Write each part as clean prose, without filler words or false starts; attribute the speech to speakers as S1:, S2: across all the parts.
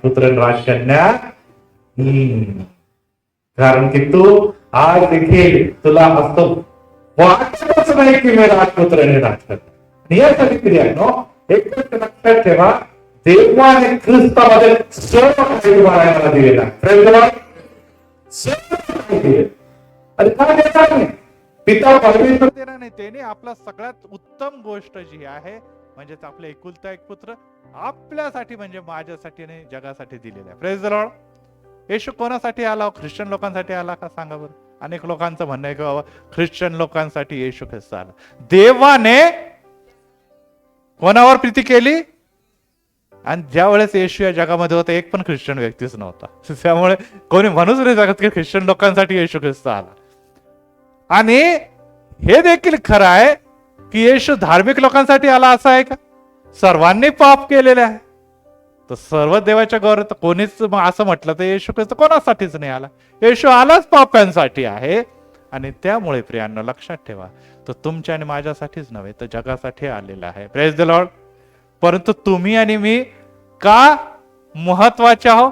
S1: राजपुत्र आणि राजकन्या. कारण की तू आज देखील तुला असं वाटतच नाही की मी राजपुत्र आणि राजकन्या. यासाठी प्रियानो एक गोष्ट लक्षात ठेवा, देवाने ख्रिस्तामध्ये सर्व काही मला दिलेला आहे. सर्व काही दिले आणि काय देणार नाही, पिता परमेश्वर देणार नाही. त्याने आपला सगळ्यात उत्तम गोष्ट जी आहे म्हणजे आपले एकुलता एक पुत्र आपल्यासाठी म्हणजे माझ्यासाठी आणि जगासाठी दिलेला आहे. Praise the Lord. येशू कोणासाठी आला? ख्रिश्चन लोकांसाठी आला का सांगा बरं? अनेक लोकांचं म्हणणं आहे की बाबा ख्रिश्चन लोकांसाठी येशू ख्रिस्त आला. देवाने कोणावर प्रीती केली? आणि ज्या वेळेस येशू या जगामध्ये होता एक पण ख्रिश्चन व्यक्तीच नव्हता. त्यामुळे कोणी म्हणूच नाही सांगत की ख्रिश्चन लोकांसाठी येशू ख्रिस्त आला. आणि हे देखील खरं आहे की येशू धार्मिक लोकांसाठी आला असं आहे का? सर्वांनी पाप केलेले आहे तर सर्व देवाच्या गौरवात कोणीच असं म्हटलं तर येशू ख्रिस्त कोणासाठीच नाही आला. येशू आलाच पाप्यांसाठी आहे. आणि त्यामुळे प्रियांनो लक्षात ठेवा, तो तुमच्या आणि माझ्यासाठीच नव्हे तर जगासाठी आलेला आहे. Praise the Lord. परंतु तुम्ही आणि मी का महत्वाचे आहोत?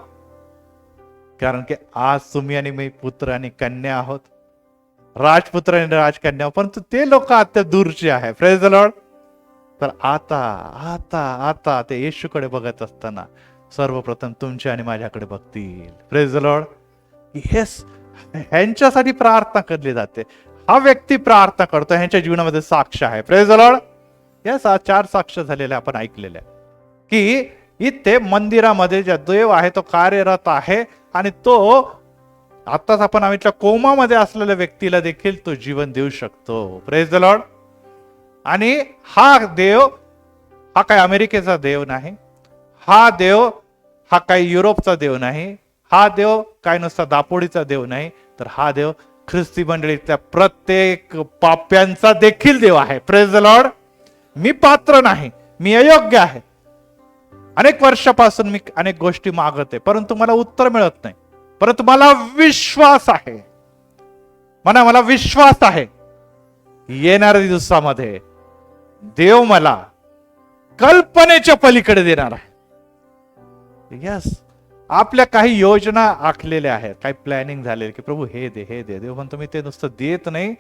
S1: कारण की आज तुम्ही आणि मी पुत्र आणि कन्या आहोत, राजपुत्र आणि राजकन्या. परंतु ते लोक आता दूरचे आहे. Praise the Lord. तर आता आता आता ते येशूकडे बघत असताना सर्वप्रथम तुमच्या आणि माझ्याकडे बघतील. Praise the Lord. हेच ह्यांच्यासाठी प्रार्थना केली जाते. हा व्यक्ती प्रार्थना करतो, ह्यांच्या जीवनामध्ये साक्ष आहे. Praise the Lord. या 4 साक्ष झालेले आपण ऐकलेले की इथे मंदिरामध्ये जे देव आहे तो कार्यरत आहे आणि तो आताच आपण आम्ही कोमामध्ये असलेल्या व्यक्तीला देखील तो जीवन देऊ शकतो. Praise the Lord. आणि हा देव हा काही अमेरिकेचा देव नाही, हा देव हा काही युरोपचा देव नाही, हा देव काय नुसता दापोडीचा देव नाही, तर हा देव ख्रिस्ती मंडळीतल्या प्रत्येक पाप्यांचा देखील देव आहे. Praise the Lord. मी पात्र नाही, मी अयोग्य आहे. अनेक वर्षापासून मी अनेक गोष्टी मागते परंतु मला उत्तर मिळत नाही. परंतु मला विश्वास आहे, मला विश्वास आहे येणाऱ्या दिवसामध्ये देव मला कल्पनेच्या पलीकडे देणार आहे. यस. आपल्या काही योजना आखलेल्या आहेत, काही प्लॅनिंग झालेली की प्रभू हे दे हे दे. देव म्हणतो मी ते नुसतं देत नाही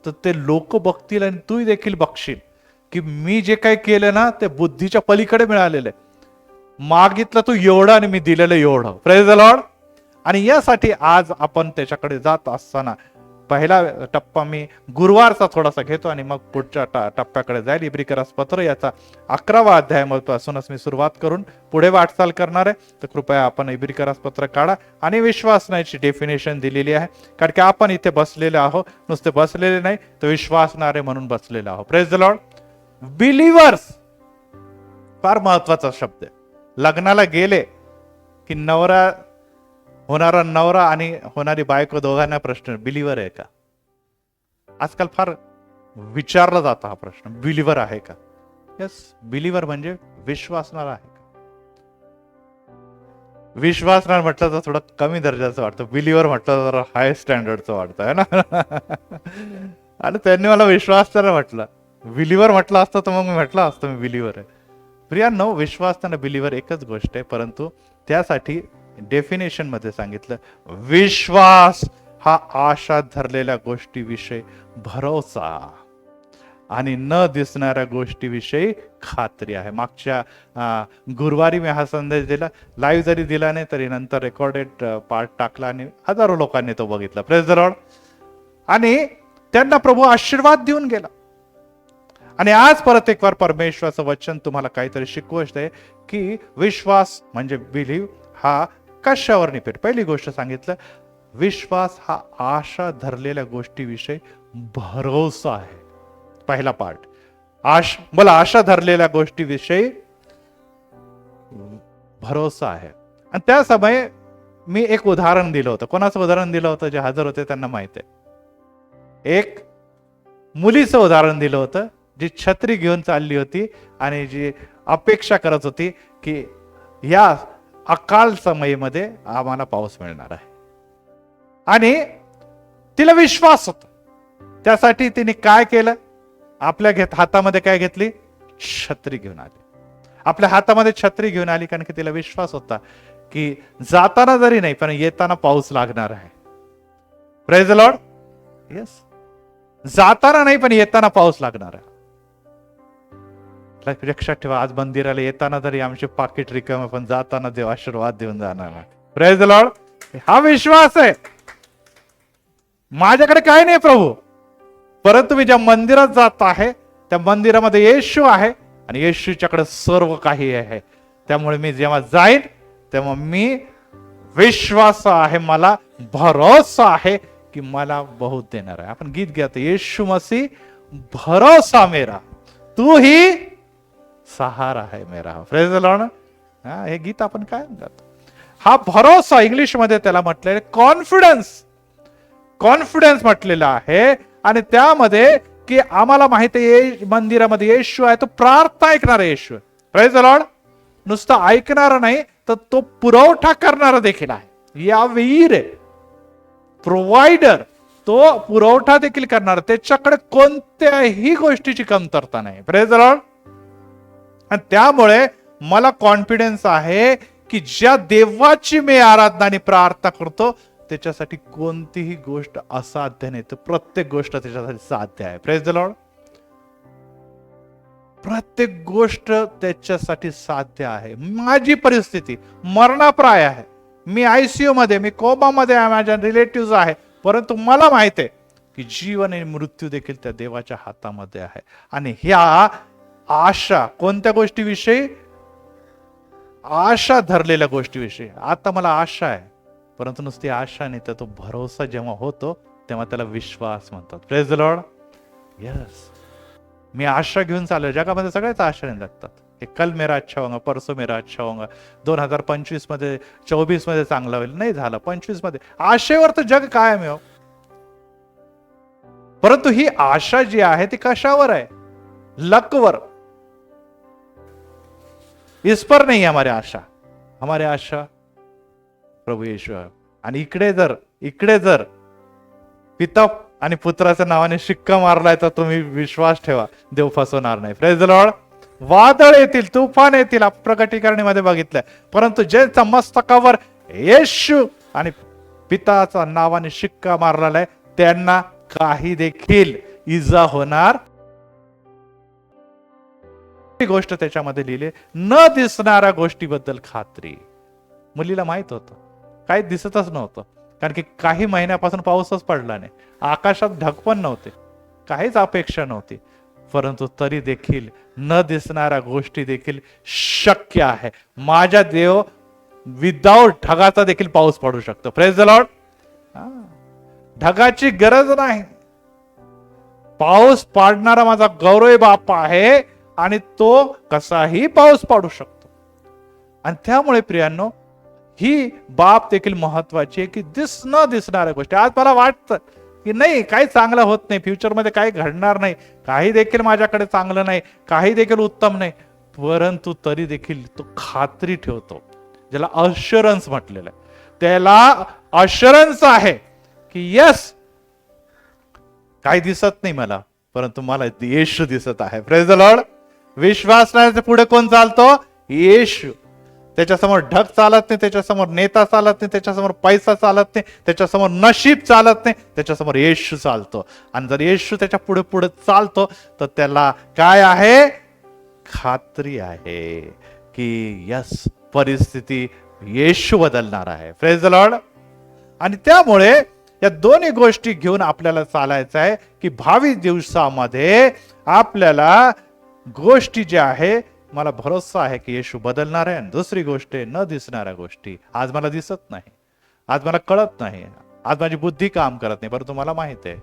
S1: तर ते लोक बघतील आणि तू देखील बघशील की मी जे काही केलं ना ते बुद्धीच्या पलीकडे मिळालेलं आहे. मागितलं तू एवढं आणि मी दिलेलं एवढं. Praise the Lord. आणि यासाठी आज आपण त्याच्याकडे जात असताना पहिला टप्पा मी गुरुवारचा थोडासा घेतो आणि मग पुढच्या टप्प्याकडे जाईल. इब्रिकरास पत्र याचा 11वा अध्यायापासूनच मी सुरुवात करून पुढे वाटचाल करणार आहे. तर कृपया आपण इब्रिकरास पत्र काढा आणि विश्वासण्याची डेफिनेशन दिलेली आहे. कारण की आपण इथे बसलेले आहोत, नुसते बसलेले नाही तर विश्वासणारे म्हणून बसलेले आहोत. Praise the Lord. बिलीव्हर्स फार महत्वाचा शब्द आहे. लग्नाला गेले की होणारा नवरा आणि होणारी बायको दोघांना प्रश्न बिलीव्हर आहे का? आजकाल फार विचारला जातो हा प्रश्न, बिलीव्हर आहे का? यस. बिलीव्हर म्हणजे विश्वासणार आहे का? विश्वासणार म्हटलं तर थोडं कमी दर्जाचं वाटतं, बिलीव्हर म्हटलं तर हाय स्टँडर्डचं वाटतं है ना. आणि त्यांनी मला विश्वासणार म्हटलं, बिलीव्हर म्हटलं असतं तर मग मी म्हटलं असतं मी बिलीव्हर आहे. प्रियांनो, विश्वासताना बिलीव्हर एकच गोष्ट आहे, परंतु त्यासाठी डेफिनेशन मध्ये सांगितलं विश्वास हा आशा धरलेल्या गोष्टीविषयी भरोसा आणि न दिसणाऱ्या गोष्टीविषयी खात्री आहे. मागच्या गुरुवारी मी हा संदेश दिला, लाईव्ह जरी दिला नाही तरी नंतर रेकॉर्डेड पार्ट टाकला आणि हजारो लोकांनी तो बघितला. Praise the Lord. आणि त्यांना प्रभू आशीर्वाद देऊन गेला. आणि आज परत एक वार परमेश्वराचं वचन तुम्हाला काहीतरी शिकवत की विश्वास म्हणजे बिलीव्ह हा कशावर निपेट. पहिली गोष्ट सांगितलं, विश्वास हा आशा धरलेल्या गोष्टीविषयी भरोसा आहे. पहिला पार्ट बोला, आशा धरलेल्या गोष्टीविषयी भरोसा आहे. आणि त्या समय मी एक उदाहरण दिलं होतं. कोणाचं उदाहरण दिलं होतं? जे हजर होते त्यांना माहित आहे. एक मुलीचं उदाहरण दिलं होतं जी छत्री घेऊन चालली होती आणि जी अपेक्षा करत होती की या अकाल समयीमध्ये आम्हाला पाऊस मिळणार आहे. आणि तिला विश्वास होता. त्यासाठी तिने काय केलं? आपल्या हातामध्ये काय घेतली? छत्री घेऊन आली. आपल्या हातामध्ये छत्री घेऊन आली कारण की तिला विश्वास होता की जाताना जरी नाही पण येताना पाऊस लागणार आहे. Praise the Lord. येस, जाताना नाही पण येताना पाऊस लागणार आहे. लक्षात ठेवा, आज मंदिराला येताना तरी आमचे पाकिट रिकाम पण जाताना देव आशीर्वाद देऊन जाणार आहे. Praise the Lord. हा विश्वास आहे. माझ्याकडे काय नाही प्रभू, परंतु मी ज्या मंदिरात जात आहे त्या मंदिरामध्ये येशू आहे आणि येशूच्याकडे सर्व काही आहे. त्यामुळे मी जेव्हा जाईन तेव्हा मी विश्वास आहे, मला भरोसा आहे की मला बहुत देणार आहे. आपण गीत घ्या, येशू मसीह भरोसा मेरा, तू ही सहारा है मेरा. Praise the Lord. हे गीत आपण काय म्हणतात, हा भरोसा इंग्लिश मध्ये त्याला म्हटलेलं कॉन्फिडन्स. कॉन्फिडन्स म्हटलेला आहे. आणि त्यामध्ये की आम्हाला माहिती आहे मंदिरामध्ये येशू आहे, तो प्रार्थना ऐकणारा येशू आहे. Praise the Lord. नुसतं ऐकणारा नाही तर तो पुरवठा करणारा देखील आहे. या वीर आहे, प्रोव्हायडर, तो पुरवठा देखील करणार. त्याच्याकडे कोणत्याही गोष्टीची कमतरता नाही. Praise the Lord. आणि त्यामुळे मला कॉन्फिडन्स आहे की ज्या देवाची मी आराधना आणि प्रार्थना करतो त्याच्यासाठी कोणतीही गोष्ट असाध्य नाही, तर प्रत्येक गोष्ट त्याच्यासाठी साध्य आहे. Praise the Lord. प्रत्येक गोष्ट त्याच्यासाठी साध्य आहे. माझी परिस्थिती मरणाप्राय आहे, मी आयसीयू मध्ये, मी कोमामध्ये आहे, माझ्या रिलेटिव्ह आहे, परंतु मला माहिती आहे की जीवन आणि मृत्यू देखील त्या देवाच्या हातामध्ये आहे. आणि ह्या आशा, कोणत्या गोष्टीविषयी? आशा धरलेल्या गोष्टीविषयी. आता मला आशा आहे, परंतु नुसती आशा नाही तर तो भरोसा जेव्हा होतो तेव्हा त्याला विश्वास म्हणतात. Praise the Lord. यस, मी आशा घेऊन चाललो. जगामध्ये सगळ्याच आशाने जगतात. हे कल मेरा अच्छा होगा, परसो मेरा अच्छा होगा, 2025 मध्ये 24 मध्ये चांगला होईल. नाही झालं 25 मध्ये. आशेवर तर जग कायम आहे. परंतु ही आशा जी आहे ती कशावर आहे? लकवर. इस पर नहीं हमारी आशा. हमारी आशा प्रभू येशू आहे. आणि इकडे जर पिता आणि पुत्राच्या नावाने शिक्का मारलाय तर तुम्ही विश्वास ठेवा, देव फसवणार नाही. Praise the Lord. वादळ येतील, तुफान येतील, प्रकटीकरणीमध्ये बघितलंय, परंतु ज्यांच्या मस्तकावर येशू आणि पिताच्या नावाने शिक्का मारलेला आहे त्यांना काही देखील इजा होणार. गोष्ट त्याच्यामध्ये लिहिली, न दिसणाऱ्या गोष्टीबद्दल खात्री. मुलीला माहित होतं, काही दिसतच नव्हतं, कारण की काही महिन्यापासून पाऊसच पडला नाही, आकाशात ढग पण नव्हते, काहीच अपेक्षा नव्हती, परंतु तरी देखील न दिसणाऱ्या गोष्टी देखील शक्य आहे. माझा देव विदाउट ढगाचा देखील पाऊस पडू शकतो. Praise the Lord. ढगाची गरज नाही. पाऊस पाडणारा माझा गौरव बाप आहे आणि तो कसाही पाऊस पाडू शकतो. आणि त्यामुळे प्रियांनो, ही बाब देखील महत्वाची आहे की न दिसणाऱ्या गोष्टी. आज मला वाटतं की नाही, काही चांगलं होत नाही, फ्युचरमध्ये काही घडणार नाही, काही देखील माझ्याकडे चांगलं नाही, काही देखील उत्तम नाही, परंतु तरी देखील तो खात्री ठेवतो, ज्याला अश्युरन्स म्हटलेलं आहे. त्याला अश्युरन्स आहे की यस, काही दिसत नाही मला, परंतु मला येशू दिसत आहे. Praise the Lord. विश्वास नाही पुढे कोण चालतो? येशू. त्याच्यासमोर ढग चालत नाही, त्याच्यासमोर नेता चालत नाही, त्याच्यासमोर पैसा चालत नाही, त्याच्यासमोर नशीब चालत नाही, त्याच्यासमोर येशू चालतो. आणि जर येशू त्याच्या पुढे पुढे चालतो तर त्याला काय आहे? खात्री आहे की यस, परिस्थिती येशू बदलणार आहे. Praise the Lord. आणि त्यामुळे या दोन्ही गोष्टी घेऊन आपल्याला चालायचं आहे की भावी दिवसामध्ये आपल्याला गोष्टी ज्या आहे, मला भरोसा आहे की येशू बदलणार आहे. आणि दुसरी गोष्ट आहे, न दिसणाऱ्या गोष्टी. आज मला दिसत नाही, आज मला कळत नाही, आज माझी बुद्धी काम करत नाही, परंतु मला माहित आहे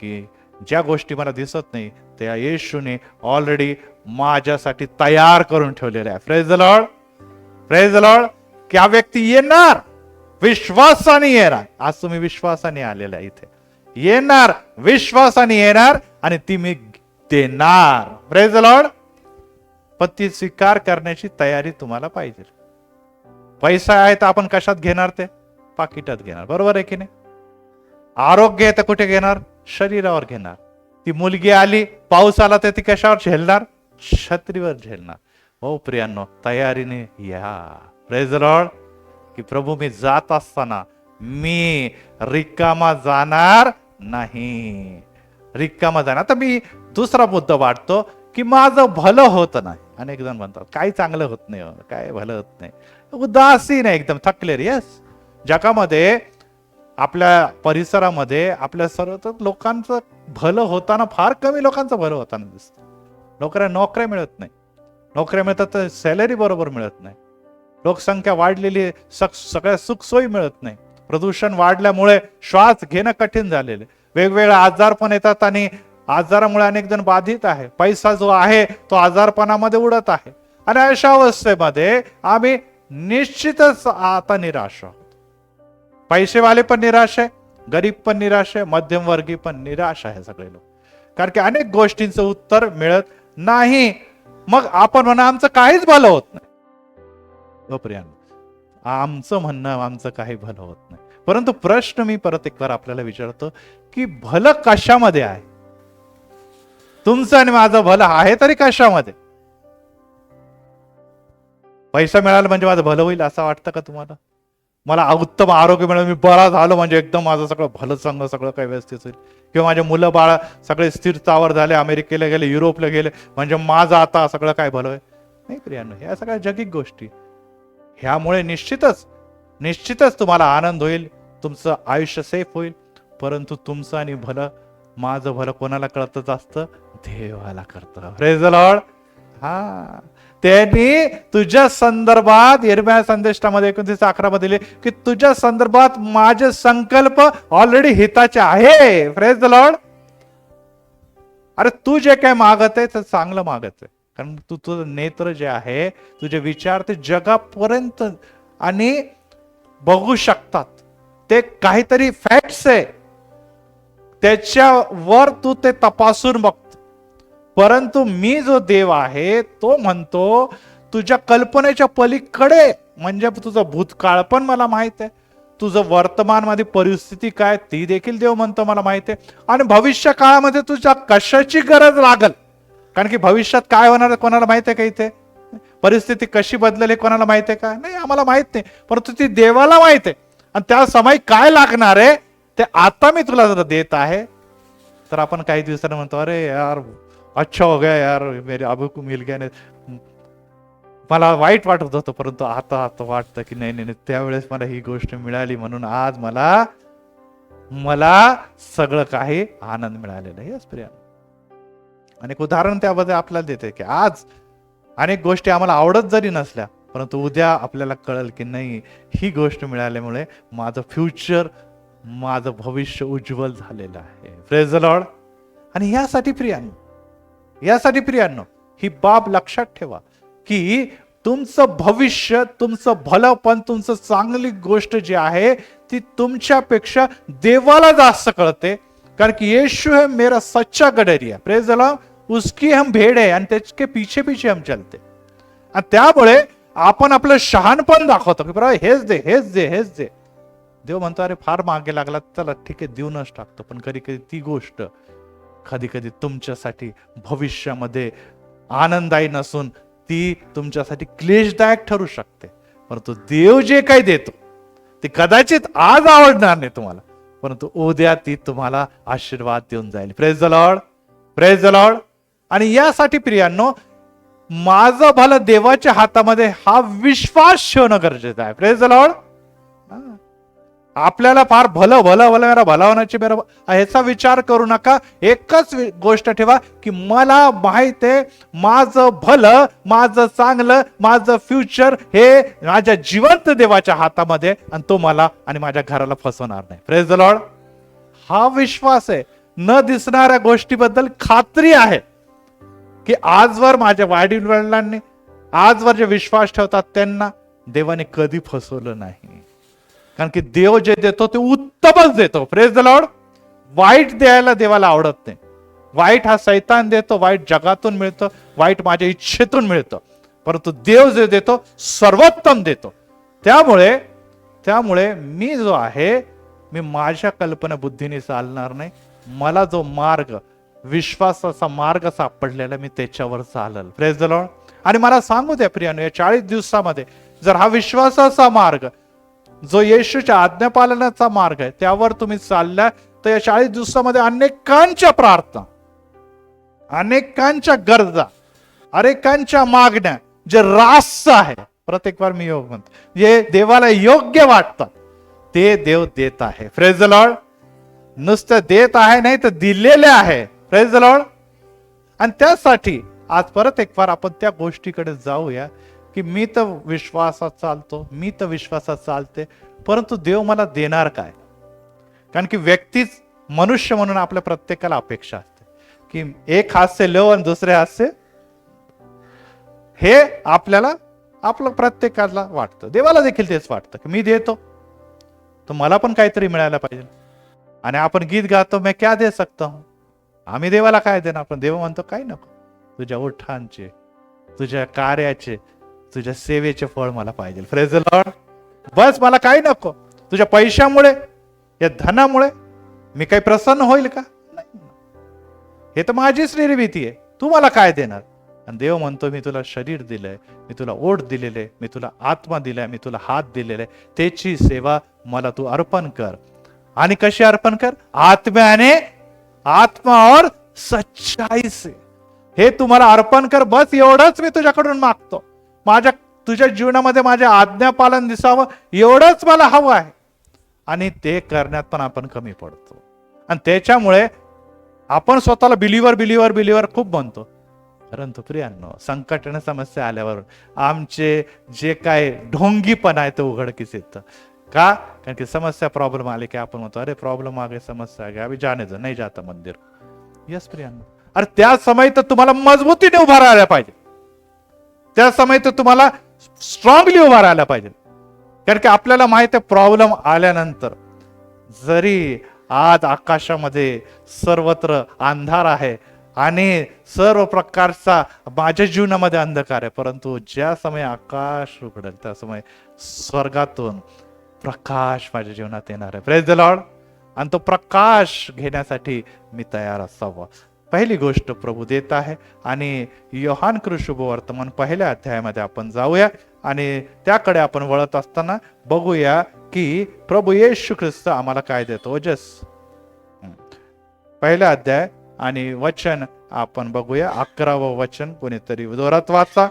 S1: की ज्या गोष्टी मला दिसत नाही त्या येशूने ऑलरेडी माझ्यासाठी तयार करून ठेवलेल्या आहे. Praise the Lord. Praise the Lord. की हा व्यक्ती येणार, विश्वासाने येणार. आज तुम्ही विश्वासाने आलेला आहे इथे. येणार, विश्वासाने येणार आणि ती मी देणार. Praise the Lord. पण ती स्वीकार करण्याची तयारी तुम्हाला पाहिजे. पैसा आहे तर आपण कशात घेणार? ते पाकिटात घेणार, बरोबर आहे की नाही? आरोग्य आहे तर कुठे घेणार? शरीरावर घेणार. ती मुलगी आली, पाऊस आला तर ती कशावर झेलणार? छत्रीवर झेलणार. हो प्रियांनो, तयारीने या. Praise the Lord. की प्रभू मी जात असताना मी रिकामा जाणार नाही, रिकामा जाणार. आता मी दुसरा मुद्दा वाटतो की माझं भलं होत नाही. अनेक जण म्हणतात काही चांगलं होत नाही, काय भलं होत नाही, उदासीन आहे, एकदम थकले. यस, जगामध्ये आपल्या परिसरामध्ये आपल्या सर्व लोकांचं भलं होताना फार कमी लोकांचं भलं होताना दिसतं. नोकऱ्या मिळत नाही, नोकऱ्या मिळतात तर सॅलरी बरोबर मिळत नाही, लोकसंख्या वाढलेली, सगळ्या सुखसोयी मिळत नाही, प्रदूषण वाढल्यामुळे श्वास घेणं कठीण झालेले, वेगवेगळे आजार पण येतात आणि आजारामुळे अनेक जण बाधित आहे. पैसा जो आहे तो आजारपणामध्ये उडत आहे. आणि अशा अवस्थेमध्ये आम्ही निश्चितच आता निराश आहोत. पैसेवाले पण निराश आहे, गरीब पण निराश आहे, मध्यमवर्गीय पण निराश आहे सगळे लोक, कारण की अनेक गोष्टींचं उत्तर मिळत नाही. मग आपण म्हणा आमचं काहीच भलं होत नाही. आमचं म्हणणं आमचं काही भलं होत नाही. परंतु प्रश्न मी परत एक बार आपल्याला विचारतो की भलं कशामध्ये आहे? तुमचं आणि माझं भलं आहे तरी कशामध्ये? पैसा मिळाला म्हणजे माझं भलं होईल असं वाटतं का तुम्हाला? मला उत्तम आरोग्य मिळालं, मी बरा झालो म्हणजे एकदम माझं सगळं भलं चांगलं सगळं काही व्यवस्थित होईल, किंवा माझे मुलं बाळ सगळे स्थिर स्थावर झाले, अमेरिकेला गेले, युरोपला गेले म्हणजे माझं आता सगळं काय भलं आहे? नाही प्रियांनो, ह्या सगळ्या जगिक गोष्टी. ह्यामुळे निश्चितच तुम्हाला आनंद होईल, तुमचं आयुष्य सेफ होईल. परंतु तुमचं आणि भलं, माझं भलं कोणाला कळतं जास्त? देवाला कळतं. Praise the Lord. हा, त्यांनी तुझ्या संदर्भात यिर्मया संदेशामध्ये 29:11 मध्ये की तुझ्या संदर्भात माझे संकल्प ऑलरेडी हिताचे आहे. Praise the Lord. अरे तू जे काय मागत आहे ते चांगलं मागत आहे, कारण तू तुझं नेत्र जे आहे, तुझे विचार ते जगापर्यंत आणि बघू शकतात. ते काहीतरी फॅक्ट्स आहे, त्याच्यावर तू ते तपासून बघतो. परंतु मी जो देव आहे तो म्हणतो तुझ्या कल्पनेच्या पलीकडे, म्हणजे तुझं भूतकाळ पण मला माहित आहे, तुझं वर्तमान मध्ये परिस्थिती काय ती देखील देव म्हणतो मला माहित आहे, आणि भविष्य काळामध्ये तुझ्या कशाची गरज लागल, कारण की भविष्यात काय होणार कोणाला माहित आहे का? इथे परिस्थिती कशी बदलेल कोणाला माहित आहे का? नाही, आम्हाला माहित नाही, परंतु ती देवाला माहित आहे. आणि त्या समय काय लागणार आहे ते आता मी तुला जर देत आहे. तर आपण काही दिवसांनी म्हणतो अरे यार अच्छा हो गया यार, मेरे अबू को मिल गया. मला वाईट वाटत होतं, परंतु आता वाटतं की नाही, त्यावेळेस मला ही गोष्ट मिळाली म्हणून आज मला सगळं काही आनंद मिळालेला आहे. प्रिया, अनेक उदाहरण त्याबद्दल आपल्याला देते की आज अनेक गोष्टी आम्हाला आवडत जरी नसल्या, परंतु उद्या आपल्याला कळेल की नाही, ही गोष्ट मिळाल्यामुळे माझं फ्युचर, माझं भविष्य उज्ज्वल झालेलं आहे. Praise the Lord. आणि यासाठी प्रियांनो ही बाब लक्षात ठेवा की तुमचं भविष्य, तुमचं भलंपण, तुमचं चांगली गोष्ट जी आहे ती तुमच्यापेक्षा देवाला जास्त कळते, कारण की येशू है मेरा सच्चा गडरिया. Praise the Lord. उसकी हम भेड़ है आणि त्याचे पीछे पीछे हम चलते. आणि त्यामुळे आपण आपलं शहाणपण दाखवतो की बरं हेच दे. देव म्हणतो अरे फार मागे लागला, चला ठीक आहे देऊनच टाकतो. पण कधी कधी ती गोष्ट कधी तुमच्यासाठी भविष्यामध्ये आनंददायी नसून ती तुमच्यासाठी क्लेशदायक ठरू शकते. परंतु देव जे काही देतो ते कदाचित आज आवडणार नाही तुम्हाला, परंतु उद्या ती तुम्हाला आशीर्वाद देऊन जाईल. Praise the Lord. Praise the Lord. आणि यासाठी प्रियांनो माझं भलं देवाच्या हातामध्ये हा विश्वास ठेवणं गरजेचं आहे. Praise the Lord. आपल्याला फार भलं भला होण्याची ह्याचा विचार करू नका. एकच गोष्ट ठेवा की मला माहित आहे माझं भलं, माझं चांगलं, माझं फ्युचर हे माझ्या जिवंत देवाच्या हातामध्ये, आणि तो मला आणि माझ्या घराला फसवणार नाही. Praise the Lord. हा विश्वास आहे. न दिसणाऱ्या गोष्टीबद्दल खात्री आहे की आजवर माझ्या वडील वडिलांनी, आजवर जे विश्वास ठेवतात त्यांना देवाने कधी फसवलं नाही, कारण की देव जे देतो ते उत्तमच देतो. Praise the Lord. वाईट द्यायला देवाला आवडत नाही. वाईट हा सैतान देतो, वाईट जगातून मिळतं, वाईट माझ्या इच्छेतून मिळतं, परंतु देव जे देतो सर्वोत्तम देतो. त्यामुळे मी जो आहे मी माझ्या कल्पना बुद्धीने चालणार नाही. मला जो मार्ग, विश्वासाचा मार्ग सापडलेला मी त्याच्यावर चालल. Praise the Lord. आणि मला सांगू द्या प्रियानो, या 40 दिवसामध्ये जर हा विश्वासाचा मार्ग जो येशूच्या आज्ञापालनाचा मार्ग आहे त्यावर तुम्ही चालल्या तर या 40 दिवसामध्ये अनेकांच्या प्रार्थना, अनेकांच्या गरजा, अनेकांच्या मागण्या, जे रास्त आहे, प्रत्येक वार मी योग म्हणतो, जे देवाला योग्य वाटतात ते देव देत आहे. Praise the Lord. नुसतं देत आहे नाही तर दिलेले आहे. Praise the Lord. आणि त्यासाठी आज परत एक वार आपण त्या गोष्टीकडे जाऊया की मी तर विश्वासात चालतो, मी तर विश्वासात चालते, परंतु देव मला देणार काय? कारण की व्यक्तीच मनुष्य म्हणून आपल्या प्रत्येकाला अपेक्षा असते की एक हास्य लो आणि दुसरे हास्य, हे आपल्याला आपलं प्रत्येकाला वाटतं. देवाला देखील तेच वाटतं की मी देतो तर मला पण काहीतरी मिळायला पाहिजे. आणि आपण गीत गातो, मैं क्या दे सकता हूं. आम्ही देवाला काय देणार? पण देव म्हणतो काही नको, तुझ्या ओठांचे, तुझ्या कार्याचे, तुझ्या सेवेचे फळ मला पाहिजे. Praise the Lord. बस मला काही नको. तुझ्या पैशामुळे, या धनामुळे मी काही प्रसन्न होईल का? नाही. हे तर माझीच निर्मिती आहे, तू मला काय देणार? आणि देव म्हणतो मी तुला शरीर दिलंय, मी तुला ओठ दिलेले, मी तुला आत्मा दिलाय, मी तुला हात दिलेले, त्याची सेवा मला तू अर्पण कर. आणि कशी अर्पण कर? आत्म्याने, आत्मा और सच्चाई से. हे तुम्हाला अर्पण कर. बस एवढंच मी तुझ्याकडून मागतो. तुझ्या जीवनामध्ये माझे आज्ञापालन दिसावं एवढंच मला हवं आहे. आणि ते करण्यात पण आपण कमी पडतो. आणि त्याच्यामुळे आपण स्वतःला बिलीवर खूप म्हणतो. परंतु प्रियांनो, संकट आणि समस्या आल्यावर आमचे जे काय ढोंगीपणा आहे ते उघडकीस येतं. का? कारण की समस्या, प्रॉब्लेम आले की आपण म्हणतो अरे प्रॉब्लेम आ गए, समस्या आ गई, अभी जाने दो, नहीं जाता मंदिर. यस प्रियांनो. अरे त्या समय तर तुम्हाला मजबूतीने उभा राहायला पाहिजे. त्या समय तर तुम्हाला स्ट्रॉंगली उभा राहायला पाहिजे. कारण की आपल्याला माहित आहे प्रॉब्लेम आल्यानंतर जरी आज आकाशामध्ये सर्वत्र अंधार आहे आणि सर्व प्रकारचा माझ्या जीवनामध्ये अंधकार आहे, परंतु ज्या समय आकाश उघडेल त्या समय स्वर्गातून प्रकाश माझ्या जीवनात येणार आहे. Praise the Lord. आणि तो प्रकाश घेण्यासाठी मी तयार असावा. पहिली गोष्ट प्रभू देत आहे. आणि योहान कृष्ण वर्तमान 1 अध्यायामध्ये आपण जाऊया आणि त्याकडे आपण वळत असताना बघूया की प्रभू येशू ख्रिस्त आम्हाला काय देतो. ओजस 1 अध्याय आणि वचन आपण बघूया. 11वं वचन कोणीतरी जोरात वाचा.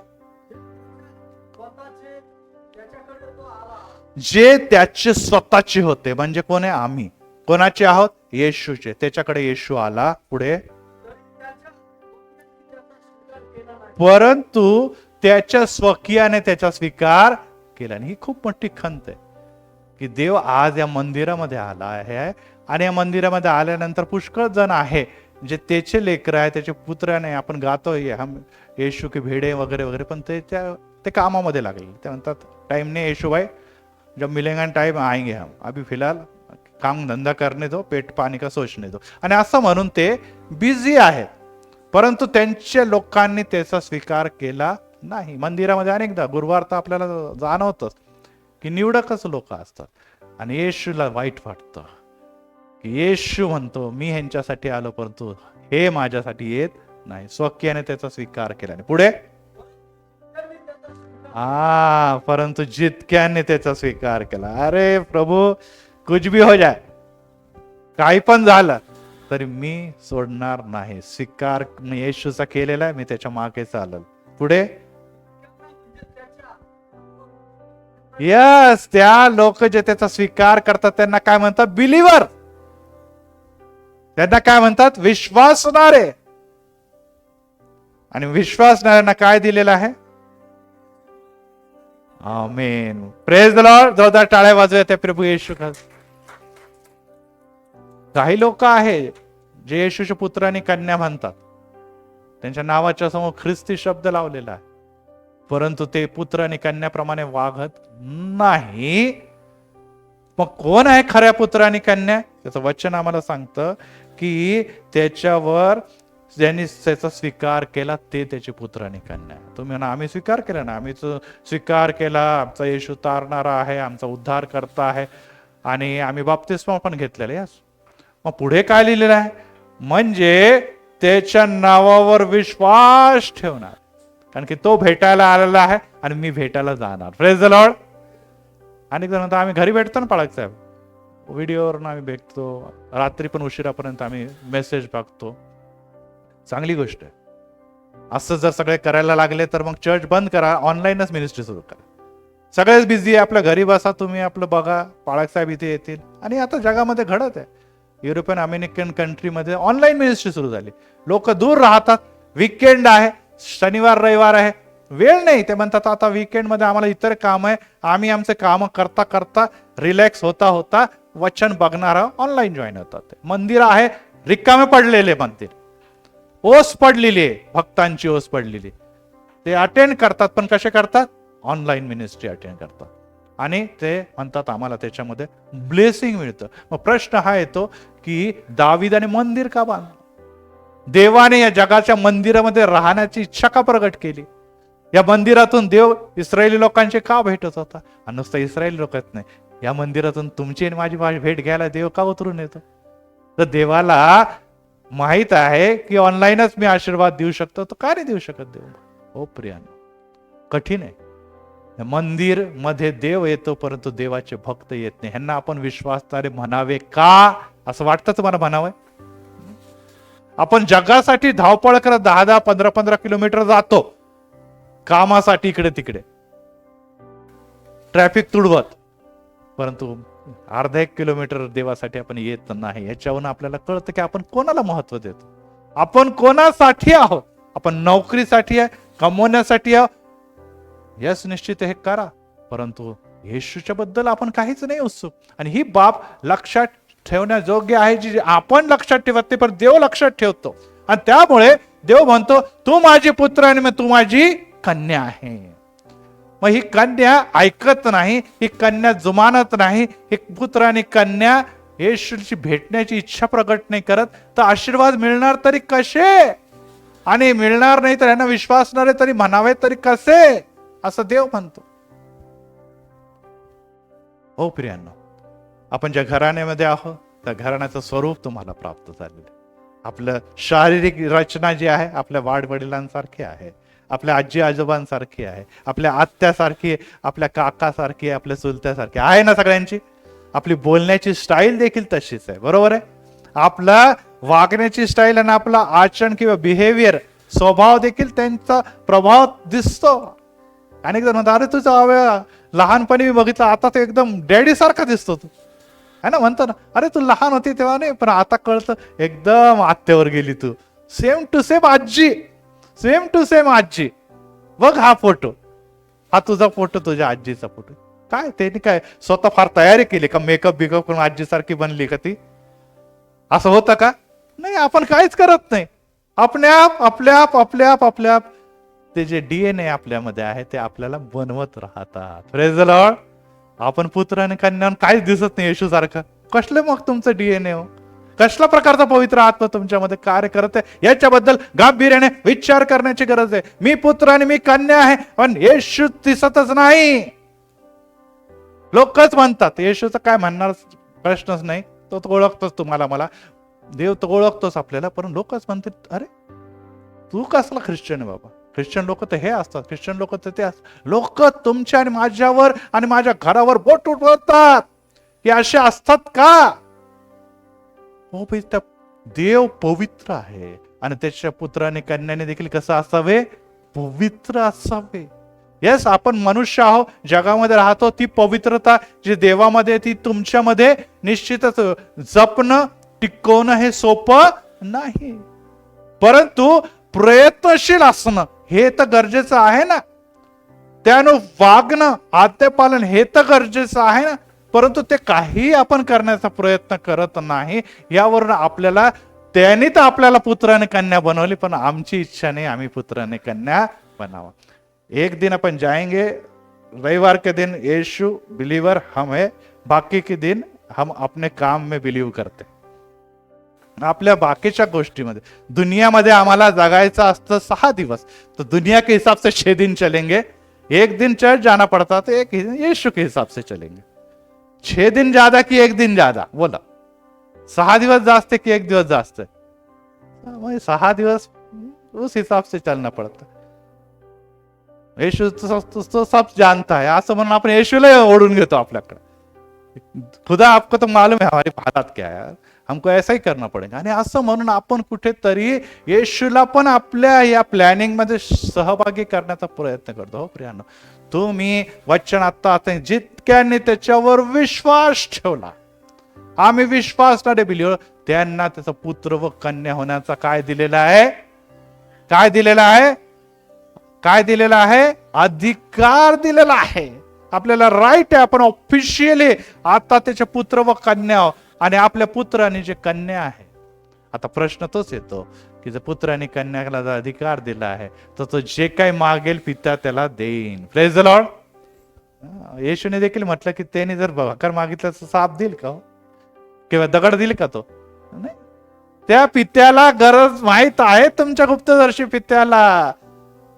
S1: जे त्याचे स्वतःचे होते, म्हणजे कोण आहे? आम्ही. कोणाचे आहोत? येशूचे. त्याच्याकडे येशू आला. पुढे, परंतु त्याच्या स्वकीयाने त्याचा स्वीकार केला. ही खूप मोठी खंत आहे की देव आज या मंदिरामध्ये आला आहे आणि या मंदिरामध्ये आल्यानंतर पुष्कळ जण आहे जे त्याचे लेकर आहे, त्याचे पुत्र आहे. आपण गातोय हम येशू के भेडे वगैरे वगैरे, पण ते कामामध्ये लागले. ते म्हणतात टाइम नाही येशू भाई, जब मिलेगा टाइम आएंगे हम, अभी फिलहाल काम धंदा करने दो, पेट पाणी का सोचने दो. आणि असं म्हणून ते बिझी आहेत. परंतु त्यांच्या लोकांनी त्याचा स्वीकार केला नाही. मंदिरामध्ये अनेकदा गुरुवार तर आपल्याला जाणवतच की निवडकच लोक असतात. आणि येशूला वाईट वाटतं की येशू म्हणतो मी ह्यांच्यासाठी आलो, परंतु हे माझ्यासाठी येत नाही. स्वकीयाने त्याचा स्वीकार केला नाही. पुढे, परंतु जितक्याने त्याचा स्वीकार केला. अरे प्रभू, कुछ भी हो जाए, काही पण झालं तरी मी सोडणार नाही. स्वीकार येशूचा केलेला आहे, मी त्याच्या मागे चालल. पुढे, यस, त्या लोक जे त्याचा स्वीकार करतात त्यांना काय म्हणतात? बिलीवर. त्यांना काय म्हणतात? विश्वासणारे. आणि विश्वासणाऱ्यांना काय दिलेलं आहे? आमेन. Praise the Lord. जोरदार टाळ्या वाजवूया त्या प्रभू येशू. काही लोक आहे जे येशूच्या पुत्रांनी कन्या म्हणतात, त्यांच्या नावाच्या समोर ख्रिस्ती शब्द लावलेला आहे, परंतु ते पुत्र आणि कन्याप्रमाणे वागत नाही. मग कोण आहे खऱ्या पुत्र आणि कन्या? त्याचं वचन आम्हाला सांगतं की त्याच्यावर ज्यांनी त्याचा स्वीकार केला ते त्याचे पुत्र आणि कन्या. तुम्ही म्हणा आम्ही स्वीकार केला ना, आम्ही स्वीकार केला, आमचा येशू तारणारा आहे, आमचा उद्धार करता आहे आणि आम्ही बाप्तिस्मा पण घेतलेला. यास, मग पुढे काय लिहिलेलं आहे? म्हणजे त्याच्या नावावर विश्वास ठेवणार, कारण की तो भेटायला आलेला आहे आणि मी भेटायला जाणार. Praise the Lord. अनेक जण म्हणतात आम्ही घरी भेटतो ना पाळक साहेब, व्हिडिओवरून आम्ही भेटतो, रात्री पण उशिरापर्यंत आम्ही मेसेज बघतो. चांगली गोष्ट आहे. असं जर सगळे करायला लागले तर मग चर्च बंद करा, ऑनलाईनच मिनिस्ट्री सुरू करा. सगळेच बिझी आहे, आपल्या घरी बसा तुम्ही, आपलं बघा, पाळक साहेब इथे येतील. आणि आता जगामध्ये घडत आहे, युरोपियन अमेरिकन कंट्रीमध्ये ऑनलाईन मिनिस्ट्री सुरू झाली. लोक दूर राहतात, वीकेंड आहे, शनिवार रविवार आहे, वेळ नाही. ते म्हणतात आता वीकेंडमध्ये आम्हाला इतर काम आहे, आम्ही आमचे काम करता करता रिलॅक्स होता होता वचन बघणार ऑनलाईन जॉईन होतात. मंदिर आहे, रिकामे पडलेले मंदिर, ओस पडलेली आहे, भक्तांची ओस पडलेली, ते अटेंड करतात. पण कसे करतात? ऑनलाईन मिनिस्ट्री अटेंड करतात. आणि ते म्हणतात आम्हाला त्याच्यामध्ये ब्लेसिंग मिळतं. मग प्रश्न हा येतो की दावीदाने मंदिर का बांधलं? देवाने या जगाच्या मंदिरामध्ये राहण्याची इच्छा का प्रगट केली? या मंदिरातून देव इस्रायली लोकांचे का भेटत होता? आणि नुसतं इस्रायली लोकच नाही, या मंदिरातून तुमची आणि माझी भेट घ्यायला देव का उतरून येतो? तर देवाला माहित आहे की ऑनलाईनच मी आशीर्वाद देऊ शकतो, तर का नाही देऊ शकत देव? हो प्रियानो, कठीण आहे. मंदिर मध्ये देव येतो परंतु देवाचे भक्त येत नाही. ह्यांना आपण विश्वासणारे म्हणावे का, असं वाटतं तुम्हाला म्हणावं? आपण जगासाठी धावपळ करत 10-10, 15-15 किलोमीटर जातो कामासाठी, इकडे तिकडे ट्रॅफिक तुडवत, परंतु अर्धा 1 किलोमीटर देवासाठी आपण येत नाही. याच्यावरून आपल्याला कळतं की आपण कोणाला महत्व देतो, आपण कोणासाठी आहोत. आपण नोकरीसाठी आहे, कमवण्यासाठी आहोत, यस निश्चित हे करा, परंतु येशूच्या बद्दल आपण काहीच नाही उत्सुक. आणि ही बाब लक्षात ठेवण्याजोग्य आहे, जी आपण लक्षात ठेवत नाही पण देव लक्षात ठेवतो. आणि त्यामुळे देव म्हणतो तू माझी पुत्र आणि मग तू माझी कन्या आहे. मग ही कन्या ऐकत नाही, ही कन्या जुमानत नाही, ही पुत्र आणि कन्या येशूची भेटण्याची इच्छा प्रकट नाही करत, तर आशीर्वाद मिळणार तरी कसे? आणि मिळणार नाही तर यांना विश्वासणारे तरी म्हणावे तरी कसे, असं देव म्हणतो. हो प्रियांनो, आपण ज्या घराण्यामध्ये आहोत त्या घराण्याचं स्वरूप तुम्हाला प्राप्त झालेलं आहे. आपलं शारीरिक रचना जी आहे आपल्या वाडवडिलांसारखी आहे, आपल्या आजी आजोबांसारखी आहे, आपल्या आत्यासारखी, आपल्या काकासारखी, आपल्या चुलत्यासारखी आहे ना सगळ्यांची. आपली बोलण्याची स्टाईल देखील तशीच आहे, बरोबर आहे. आपला वागण्याची स्टाईल आणि आपला आचरण किंवा बिहेवियर, स्वभाव देखील त्यांचा प्रभाव दिसतो. अनेक जण म्हणतात अरे तुझा लहानपणी मी बघितलं, आता तो एकदम डॅडी सारखा दिसतो तू, है ना. म्हणतो ना अरे तू लहान होती तेव्हा नाही, पण आता कळतं एकदम आत्यावर गेली तू. सेम टू सेम आजी, सेम टू सेम आजी. बघ हा फोटो, हा तुझा फोटो, तुझ्या आजीचा फोटो. काय त्यांनी काय स्वतः फार तयारी केली का? मेकअप बिकअप करून आजीसारखी बनली का ती? असं होतं का? नाही, आपण काहीच करत नाही. आपल्या ते जे DNA आपल्यामध्ये आहे ते आपल्याला बनवत राहतात. Praise the Lord. आपण पुत्र आणि कन्या काहीच दिसत नाही येशू सारखं. कसले मग तुमचं DNA हो? कसला प्रकारचा पवित्र आत्मा तुमच्यामध्ये कार्य करत आहे, याच्याबद्दल गांभीर्याने विचार करण्याची गरज आहे. मी पुत्र आणि मी कन्या आहे, पण येशू दिसतच नाही. लोकच म्हणतात, येशूचं काय म्हणणार प्रश्नच नाही, तो ओळखतोच तुम्हाला, मला देव तो ओळखतोच आपल्याला, पण लोकच म्हणतात अरे तू कसला ख्रिश्चन आहे बाबा? ख्रिश्चन लोक तर हे असतात, ख्रिश्चन लोक तर ते असतात. लोक तुमच्या आणि माझ्यावर आणि माझ्या घरावर बोट उठवतात की असे असतात का? हो भाई, त्या देव पवित्र आहे आणि त्याच्या पुत्राने कन्याने देखील कसं असावे? पवित्र असावे. येस, आपण मनुष्य आहोत, जगामध्ये राहतो. ती पवित्रता जी देवामध्ये ती तुमच्यामध्ये निश्चितच जपणं, टिकवणं हे सोपं नाही, परंतु प्रयत्नशील असणं हे तर गरजेचं आहे ना. त्यानं वागणं, आज्ञापालन हे तर गरजेचं आहे ना. परंतु ते काही आपण करण्याचा प्रयत्न करत नाही. यावरून आपल्याला, त्यांनी तर आपल्याला पुत्र आणि कन्या बनवली, पण आमची इच्छा नाही आम्ही पुत्र आणि कन्या बनावा. एक दिन अपन जाएंगे, रविवार के दिन यीशु बिलीवर हम है, बाकी के दिन हम अपने काम में बिलीव करते. आपल्या बाकीच्या गोष्टीमध्ये, दुनियामध्ये आम्हाला जगायचं असतं 6 दिवस, तो दुनिया के हिसाब से 6 दिन चलेंगे. एक दिन चर्च जाना पड़ता तो एक यीशु के हिसाब से चलेंगे. 6 दिन ज्यादा कि 1 दिन ज्यादा? बोला. 6 दिवस जास्त कि 1 दिवस जास्त? 6 दिवस उस हिसाब से चलना पड़ता. येशू तो सब जानता है असं म्हणून आपण येशूला ओढून घेतो आपल्याकडे. खुदा आपको तो मालूम है हमारे हालात क्या है, हमको ऐसा ही करना पडेगा. आणि असं म्हणून आपण कुठेतरी येशूला पण आपल्या या प्लॅनिंग मध्ये सहभागी करण्याचा प्रयत्न करतो. हो प्रियानो, तुम्ही वचन आता जितक्यांनी त्याच्यावर विश्वास ठेवला, आम्ही विश्वासणारे बिलीवर, त्यांना त्याचा पुत्र व कन्या होण्याचा काय दिलेला आहे? काय दिलेला आहे? काय दिलेला आहे? अधिकार दिलेला आहे. आपल्याला राईट आहे, आपण ऑफिशियली आता त्याचे पुत्र व कन्या, आणि आपल्या पुत्र आणि जे कन्या आहे. आता प्रश्न तोच येतो की जर पुत्र आणि कन्याला जर अधिकार दिला आहे तर तो जे काही मागेल पिता त्याला देईन. Praise the Lord. येशूने देखील म्हटलं की त्याने जर भाकर मागितलं तर साप देईल का किंवा दगड देईल का? तो नाही. त्या पित्याला गरज माहित आहे, तुमच्या गुप्तदर्शी पित्याला.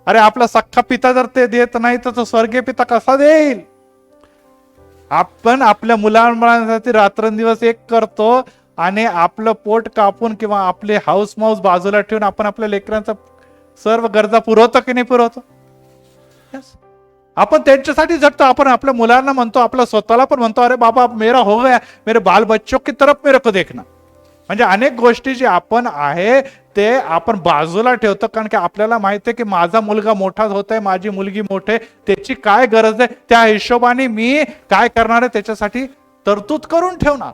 S1: अरे आपला सख्खा पिता जर ते देत नाही तर तो स्वर्गीय पिता कसा देईल? आपण आपल्या मुलांसाठी रात्रंदिवस एक करतो आणि आपलं पोट कापून किंवा आपले हाऊस माऊस बाजूला ठेवून आपण आपल्या लेकरांचा सर्व गरजा पुरवतो की नाही पुरवतो? आपण त्यांच्यासाठी झटतो. आपण आपल्या मुलांना म्हणतो, आपल्या स्वतःला पण म्हणतो, अरे बाबा मेरा हो गया, मेरे बाल बच्चों की तरफ मेरे को देखना. म्हणजे अनेक गोष्टी जे आपण आहे ते आपण बाजूला ठेवतो, कारण की आपल्याला माहिती आहे की माझा मुलगा मोठा होत आहे, माझी मुलगी मोठे, त्याची काय गरज आहे, त्या हिशोबाने मी काय करणार आहे त्याच्यासाठी तरतूद करून ठेवणार.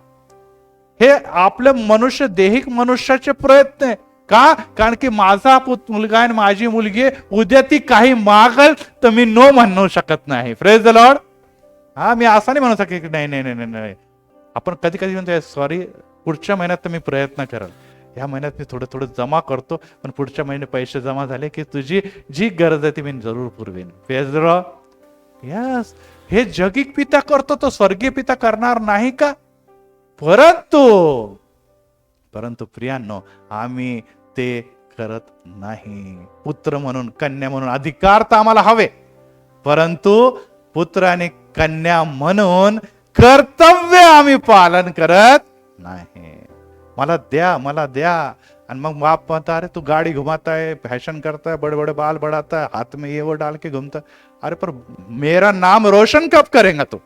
S1: हे आपलं मनुष्य, देहिक मनुष्याचे प्रयत्न आहे. का? कारण की माझा मुलगा आणि माझी मुलगी उद्या ती काही मागल तर मी नो म्हणू शकत नाही. Praise the Lord. हा, मी असं नाही म्हणू शकत की नाही नाही नाही नाही. आपण कधी कधी म्हणतो सॉरी, पुढच्या महिन्यात तर मी प्रयत्न करेल, ह्या महिन्यात मी थोडं थोडं जमा करतो, पण पुढच्या महिन्यात पैसे जमा झाले की तुझी जी गरज आहे ती मी जरूर पुरवेन. Praise the Lord. यस, हे जगिक पिता करतो, तो स्वर्गीय पिता करणार नाही का? परंतु प्रियांनो, आम्ही ते करत नाही. पुत्र म्हणून, कन्या म्हणून अधिकार तर आम्हाला हवे, परंतु पुत्र आणि कन्या म्हणून कर्तव्य आम्ही पालन करत नाही. मला द्या, मला द्या. आणि मग बाप म्हणता, अरे तू गाडी घुमाता है, फॅशन करता है, बड़े बड़े बाल बढ़ाता है, हाथ में ये वो डाल के घूमता. अरे पर मेरा नाम रोशन कब करेगा तू?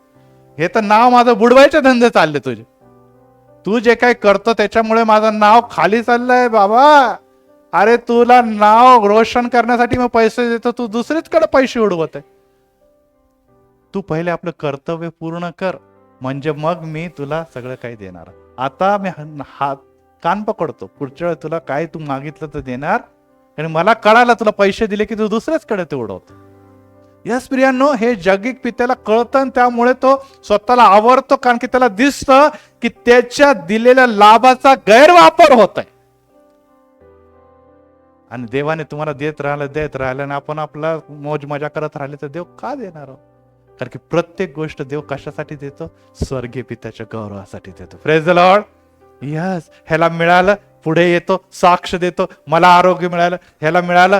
S1: हे तर नाव माझं बुडवायचे धंदे चालले तुझे. तू जे काही करतो त्याच्यामुळे माझं नाव खाली चाललंय बाबा. अरे तुला नाव रोशन करण्यासाठी मग पैसे देतो, तू दुसरीचकडे पैसे उडवत आहे. तू पहिले आपलं कर्तव्य पूर्ण कर, म्हणजे मग मी तुला सगळं काही देणार. आता मी हात कान पकडतो, पुढच्या वेळेस तुला काय तू मागितलं तर देणार, आणि मला कळालं तुला पैसे दिले की तू दुसऱ्याचकडे ते उडवतो. यस प्रियांनो, हे जगिक पित्याला कळतं आणि त्यामुळे तो स्वतःला आवरतो, कारण की त्याला दिसतं की त्याच्या दिलेल्या लाभाचा गैरवापर होत आहे. आणि देवाने तुम्हाला देत राहिलं आणि आपण आपला मौज मजा करत राहिले तर देव का देणार? कारण की प्रत्येक गोष्ट देव कशासाठी देतो? स्वर्गीय पित्याच्या गौरवासाठी देतो. Praise the Lord. यस, ह्याला मिळालं पुढे येतो, साक्ष देतो, मला आरोग्य मिळालं, ह्याला मिळालं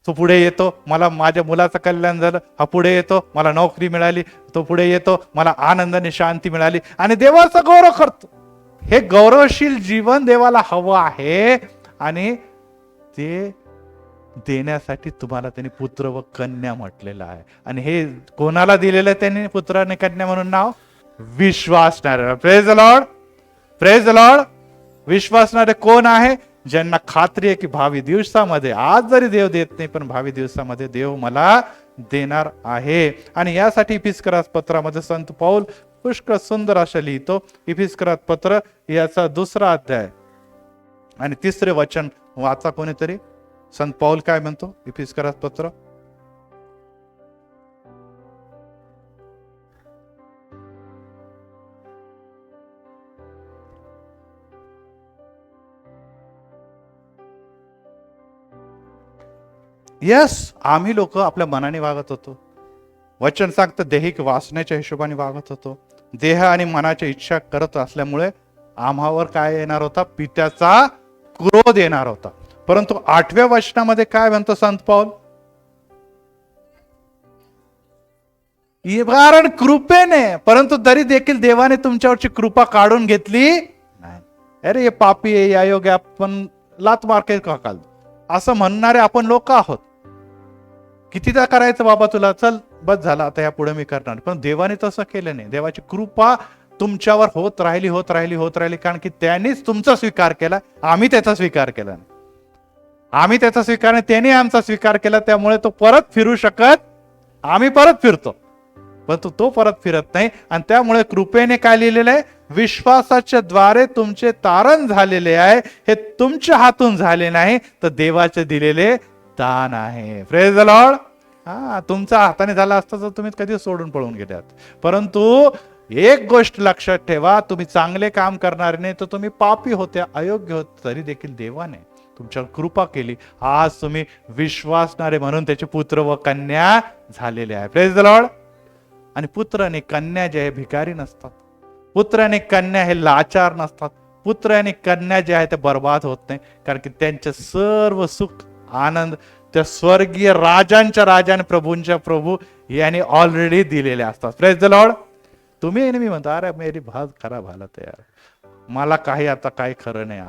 S1: तो पुढे येतो, मला माझ्या मुलाचं कल्याण झालं, हा पुढे येतो, मला नोकरी मिळाली, तो पुढे येतो, मला आनंदाने शांती मिळाली, आणि देवाचा गौरव करतो. हे गौरवशील जीवन देवाला हवं आहे, आणि ते देण्यासाठी तुम्हाला त्यांनी पुत्र व कन्या म्हटलेलं आहे. आणि हे कोणाला दिलेलं आहे त्यांनी पुत्र आणि कन्या म्हणून नाव? विश्वासणारे. Praise the Lord. Praise the Lord. विश्वासणारे कोण आहे? ज्यांना खात्री आहे की भावी दिवसामध्ये, आज जरी देव देत नाही पण भावी दिवसामध्ये देव मला देणार आहे. आणि यासाठी इफिस्करास पत्रामध्ये संत पौल पुष्कळ सुंदर अशा लिहितो. इफिस्करास पत्र याचा 2रा अध्याय आणि 3रे वचन वाचा कोणीतरी. संत पौल काय म्हणतो इफिस्करास पत्र? यस, आम्ही लोक आपल्या मनाने वागत होतो. वचन सांगतं देहिक वासनेच्या हिशोबाने वागत होतो. देह आणि मनाच्या इच्छा करत असल्यामुळे आम्हावर काय येणार होता? पित्याचा क्रोध येणार होता. परंतु 8व्या वचनामध्ये काय म्हणतो संत पौल? कारण कृपेने, परंतु तरी देखील देवाने तुमच्यावरची कृपा काढून घेतली नाही. अरे हे पापी आहे, या योग्य आपण लात मार्के का काल असं म्हणणारे आपण लोक आहोत. कितीदा करायचं बाबा तुला, चल बस झाला आता या पुढे मी करणार. पण देवाने तसं केलं नाही. देवाची कृपा तुमच्यावर होत राहिली, कारण की त्यांनीच तुमचा स्वीकार केला, आम्ही त्याचा स्वीकार केला नाही. आम्ही त्याचा स्वीकार नाही, त्याने आमचा स्वीकार केला. त्यामुळे तो परत फिरू शकत, आम्ही परत फिरतो, पण तो परत फिरत नाही. आणि त्यामुळे कृपेने काय लिहिलेलं आहे, विश्वासाच्या द्वारे तुमचे तारण झालेले आहे. हे तुमच्या हातून झाले नाही, तर देवाचे दिलेले दान आहे. Praise the Lord. हा, तुमच्या हाताने झाला असता तर तुम्ही कधी सोडून पळून गेल्यात. परंतु एक गोष्ट लक्षात ठेवा, तुम्ही चांगले काम करणारे नाही, तर तुम्ही पापी होते, अयोग्य होते, तरी देखील देवाने तुमच्यावर कृपा केली. आज तुम्ही विश्वासणारे म्हणून त्याचे पुत्र व कन्या झालेले आहे. Praise the Lord. आणि पुत्र आणि कन्या जे आहे भिकारी नसतात. पुत्र आणि कन्या हे लाचार नसतात. पुत्र आणि कन्या जे आहे ते बर्बाद होत नाही, कारण की त्यांचे सर्व सुख आनंद त्या स्वर्गीय राजांच्या राजा आणि प्रभूंच्या प्रभू यांनी ऑलरेडी दिलेले असतात. Praise the Lord. तुम्ही नेहमी म्हणता, अरे मेरी भात खराब हालत आहे यार, मला काही आता काही खरं नाही,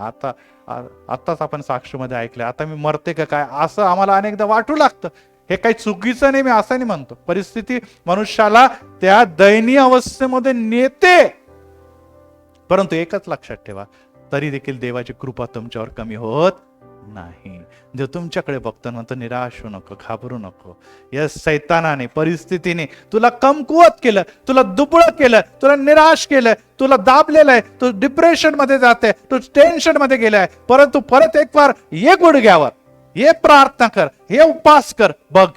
S1: आताच आपण साक्षीमध्ये ऐकलं, आता मी मरते का काय, असं आम्हाला अनेकदा वाटू लागतं. हे काही चुकीचं नाही, मी असं नाही म्हणतो. परिस्थिती मनुष्याला त्या दयनीय अवस्थेमध्ये नेते, परंतु एकच लक्षात ठेवा, तरी देखील देवाची कृपा तुमच्यावर कमी होत नाही. देव तुमच्याकडे बघतो, म्हणतो निराश होऊ नको, घाबरू नको. या सैतानाने, परिस्थितीने तुला कमकुवत केलं, तुला दुबळं केलं, तुला निराश केलं, तुला दाबलेलं आहे, तू डिप्रेशन मध्ये जाते, तू टेन्शन मध्ये गेलाय. परंतु परत एक बार ये गुडघ्यावर, ये प्रार्थना कर, हे उपास कर, बघ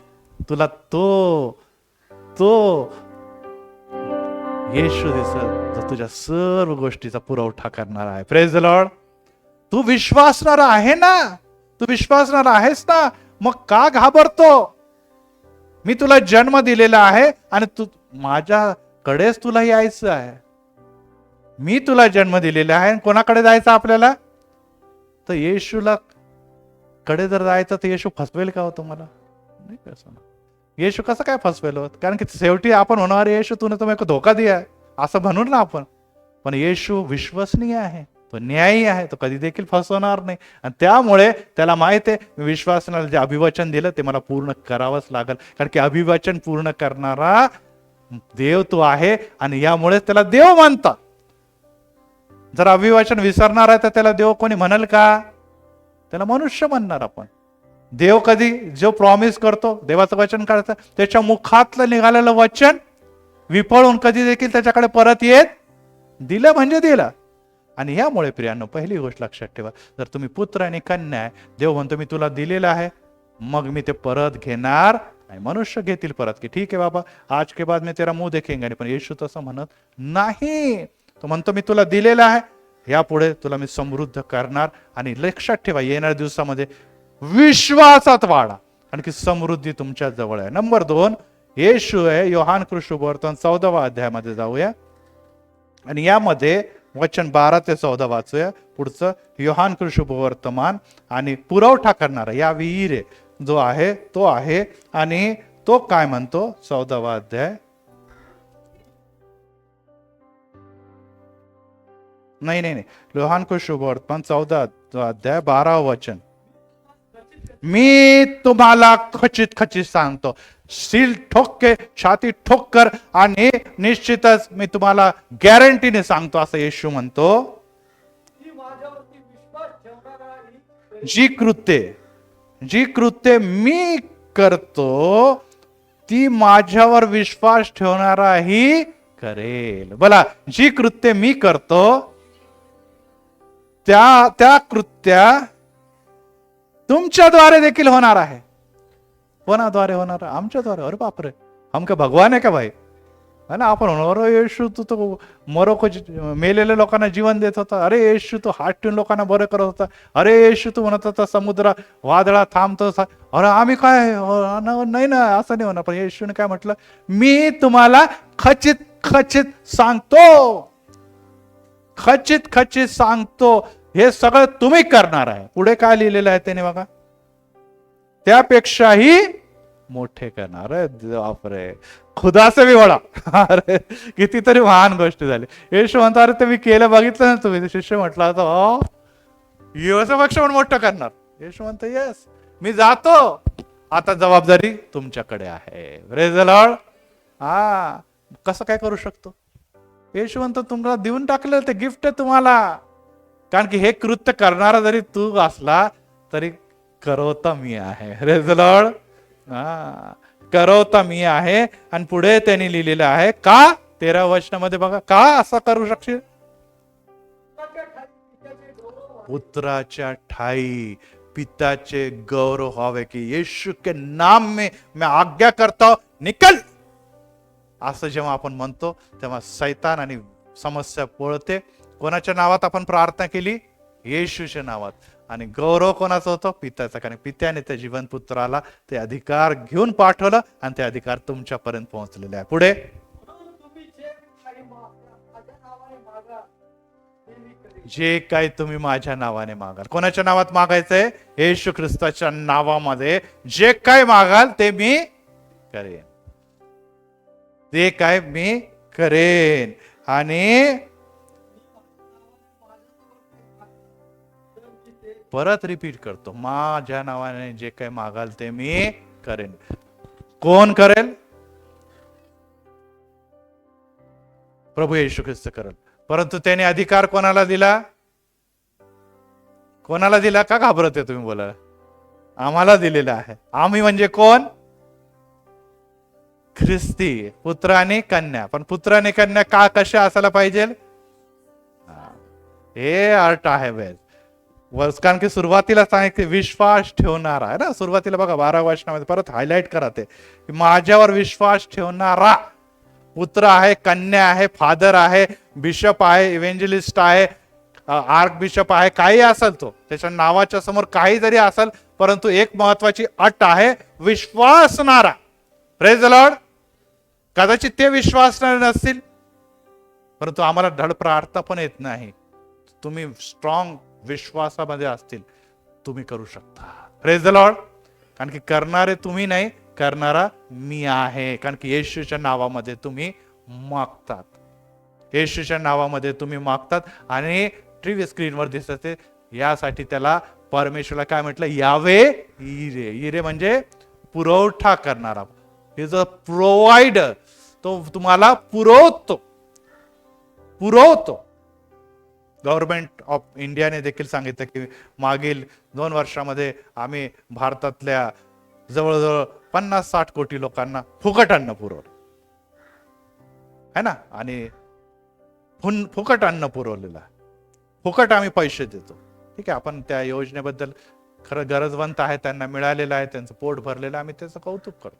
S1: तुला तो येशू दिसेल, जो तुझ्या सर्व गोष्टीचा पुरवठा करणार आहे. Praise the Lord. तू विश्वासणार आहे ना, तू विश्वासणार आहेस ना, मग का घाबरतो? मी तुला जन्म दिलेला आहे आणि तू माझ्याकडेच तुला यायचं आहे. मी तुला जन्म दिलेला आहे. कोणाकडे जायचं आपल्याला? तर येशूला कडे जर जायचं तर येशू फसवेल का हो तुम्हाला? नाही कसं. येशू कसं काय फसवेल होत? कारण की शेवटी आपण होणार, येशू तुने तुम्ही धोका दिया असं म्हणून ना आपण. पण येशू विश्वसनीय आहे, तो न्यायी आहे, तो कधी देखील फसवणार नाही. आणि त्यामुळे त्याला माहित आहे, मी विश्वासनाला जे अभिवचन दिलं ते मला पूर्ण करावंच लागेल, कारण की अभिवचन पूर्ण करणारा देव तो आहे. आणि यामुळेच त्याला देव मानतात. जर अभिवचन विसरणार आहे तर त्याला देव कोणी म्हणेल का? त्याला मनुष्य म्हणणार आपण. देव कधी जो प्रॉमिस करतो, देवाचं वचन काढतं, त्याच्या मुखातलं निघालेलं वचन विफळून कधी देखील त्याच्याकडे परत येत, दिलं म्हणजे दिलं. आणि यामुळे प्रियांनो, पहिली गोष्ट लक्षात ठेवा, जर तुम्ही पुत्र आणि कन्या आहे, देव म्हणतो मी तुला दिलेलं आहे, मग मी ते परत घेणार नाही. मनुष्य घेतील परत की ठीक आहे बाबा, आज के बाद मी तेरा मुंह देखेंगे नाही, पण येशू तसं म्हणत नाही. तो म्हणतो मी तुला दिलेलं आहे, यापुढे तुला मी समृद्ध करणार. आणि लक्षात ठेवा, येणाऱ्या दिवसामध्ये विश्वासात वाढा, आणखी समृद्धी तुमच्या जवळ आहे. नंबर 2 येशू आहे. योहान कृष्णवर्तन 14व्या अध्यायामध्ये जाऊया आणि यामध्ये वचन 12 ते 14 वाचूया. पुढचं योहान कृष्णवर्तमान आणि पुरवठा करणारा या विहीर जो आहे तो आहे. आणि तो काय म्हणतो? 14वा अध्याय, नाही, योहान कृष्णवर्तमान 14 अध्याय 12 वचन. मी तुम्हाला खचित सांगतो, सील ठोके, छाती ठोकर आणि निश्चितच मी तुम्हाला गॅरंटीने सांगतो, असं येशू म्हणतो, जी कृत्ये मी करतो ती माझ्यावर विश्वास ठेवणाराही करेल. बोला, जी कृत्ये मी करतो त्या कृत्या तुमच्याद्वारे देखील होणार आहे. कोणाद्वारे होणार? आमच्याद्वारे. अरे बापरे, हम का भगवान आहे का भाई? है ना. आपण होणार, येशू तू तो मरोको मेलेल्या लोकांना जीवन देत होता. अरे येशू तो हात ठेवून लोकांना बरं करत होता. अरे येशू तू म्हणत होता समुद्र वादळा थांबतो. अरे आम्ही काय नाही ना, असं नाही होणार. पण येशूने काय म्हटलं? मी तुम्हाला खचित सांगतो, हे सगळं तुम्ही करणार आहे. पुढे काय लिहिलेलं आहे त्याने बघा, त्यापेक्षाही मोठे करणार. बापरे, खुदा से भी बडा. अरे कितीतरी महान गोष्टी झाली. येशू म्हणतो, अरे ते मी केलं, बघितलं ना तुम्ही? शिष्य म्हटलं होतं, येशूपेक्षा पण मोठं करणार. येशू म्हणतो, येस, मी जातो, आता जबाबदारी तुमच्याकडे आहे. Praise the Lord. हा, कसं काय करू शकतो? येशू म्हणतो तुम्हाला देऊन टाकलं ते गिफ्ट आहे तुम्हाला. कारण की हे कृत्य करणारा जरी तू असला तरी करवता मी आहे. Praise the Lord. हा, करवता मी आहे. आणि पुढे त्यांनी लिहिलेलं आहे का 13 वचनामध्ये बघा, का असं करू शकशील? पुत्राच्या ठाई पिताचे गौरव व्हावे की यीशु के नाम में मैं आज्ञा करता हूं, निकल. असं जेव्हा आपण म्हणतो तेव्हा सैतान आणि समस्या पळते. कोणाच्या नावात आपण प्रार्थना केली? येशूच्या नावात. आणि गौरव कोणाचा होतो? पित्याचा. कारण पित्याने त्या जीवन पुत्राला ते अधिकार घेऊन पाठवलं आणि ते अधिकार तुमच्यापर्यंत पोहोचलेले आहे. पुढे जे काही तुम्ही माझ्या नावाने मागाल. कोणाच्या नावात मागायचंय? येशू ख्रिस्ताच्या नावामध्ये जे काय मागाल ते मी करेन. ते काय मी करेन. आणि परत रिपीट करतो, माझ्या नावाने जे काही मागाल ते मी करेन. कोण करेल? प्रभू येशू ख्रिस्त करेल. परंतु त्याने अधिकार कोणाला दिला? कोणाला दिला? का घाबरते तुम्ही? बोला. आम्हाला दिलेला आहे. आम्ही म्हणजे कोण? ख्रिस्ती पुत्र आणि कन्या. पण पुत्र आणि कन्या का कशा असायला पाहिजे? हे अर्थ आहे वेळ. कारण की सुरुवातीला सांगितले विश्वास ठेवणारा आहे ना. सुरुवातीला बघा 12 वचनामध्ये परत हायलाइट करा ते की माझ्यावर विश्वास ठेवणारा पुत्र आहे, कन्या आहे, फादर आहे, बिशप आहे, इव्हेंजलिस्ट आहे, आर्क बिशप आहे, काही असेल तो त्याच्या नावाच्या समोर काही जरी असेल, परंतु एक महत्वाची अट आहे, विश्वासणारा. Praise the Lord. कदाचित ते विश्वासणारे नसतील, परंतु आम्हाला धड प्रार्थना पण येत नाही. तुम्ही स्ट्रॉंग विश्वासामध्ये असतील तुम्ही करू शकता. Praise the Lord. कारण की करणारे तुम्ही नाही, करणारा मी आहे. कारण की येशूच्या नावामध्ये तुम्ही मागतात. येशूच्या नावामध्ये तुम्ही मागतात. आणि टीव्ही स्क्रीनवर दिसत यासाठी त्याला परमेश्वरला काय म्हटलं? यावे इरे. इरे म्हणजे पुरवठा करणारा. Is a provider. तो तुम्हाला पुरवतो. गव्हर्नमेंट ऑफ इंडियाने देखील सांगितलं की मागील 2 वर्षामध्ये आम्ही भारतातल्या जवळजवळ 50-60 कोटी लोकांना फुकट अन्न पुरवलं है ना. आणि फुकट अन्न पुरवलेलं आहे. फुकट आम्ही पैसे देतो. ठीक आहे, आपण त्या योजनेबद्दल खरं गरजवंत आहे, त्यांना मिळालेलं आहे, त्यांचं पोट भरलेलं आहे, आम्ही त्याचं कौतुक करतो.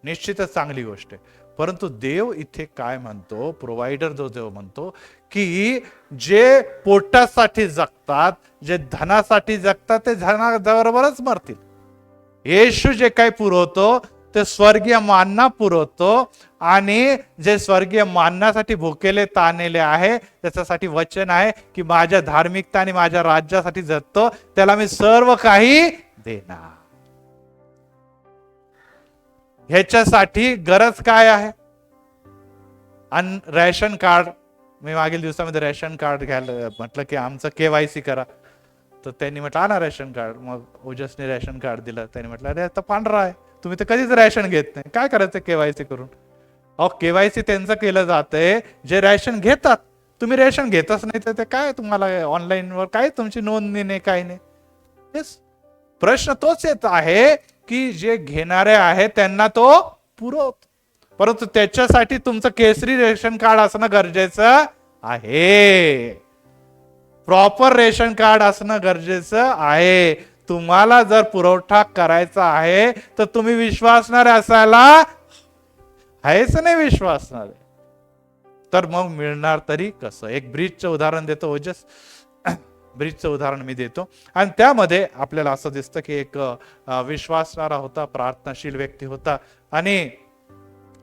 S1: निश्चितच चांगली गोष्ट आहे. परंतु देव इथे काय म्हणतो? प्रोव्हायडर जो देव म्हणतो की जे पोटासाठी जगतात, जे धनासाठी जगतात, ते धनाबरोबरच मरतील. येशू जे काही पुरवतो ते स्वर्गीय मानना पुरवतो. आणि जे स्वर्गीय मानण्यासाठी भुकेले ताणलेले आहे त्याच्यासाठी वचन आहे की माझ्या धार्मिकता आणि माझ्या राज्यासाठी जगतो त्याला मी सर्व काही देणार. ह्याच्यासाठी गरज काय आहे? आणि रेशन कार्ड, मी मागील दिवसामध्ये रेशन कार्ड घ्यायला म्हटलं की आमचं KYC करा, तर त्यांनी म्हटलं आणा रेशन कार्ड. मग ओजसने रेशन कार्ड दिलं. त्यांनी म्हटलं अरे आता पांढरा आहे, तुम्ही तर कधीच रेशन घेत नाही, काय करायचं KYC करून? अहो KYC त्यांचं केलं जातंय जे रेशन घेतात. तुम्ही रेशन घेतच नाही तर ते काय तुम्हाला ऑनलाईनवर काय तुमची नोंदणी नाही, काही नाही. प्रश्न तोच येत आहे की जे घेणारे आहेत त्यांना तो पुरवतो, परंतु त्याच्यासाठी तुमचं केसरी रेशन कार्ड असणं गरजेचं आहे. प्रॉपर रेशन कार्ड असणं गरजेचं आहे. तुम्हाला जर पुरवठा करायचा आहे तर तुम्ही विश्वासणारे असायला आहेच नाही. विश्वासणारे तर मग मिळणार तरी कसं? एक ब्रिजचं उदाहरण देतो ओजस. ब्रिजचं उदाहरण मी देतो. आणि त्यामध्ये आपल्याला असं दिसतं की एक विश्वासणारा होता, प्रार्थनाशील व्यक्ती होता. आणि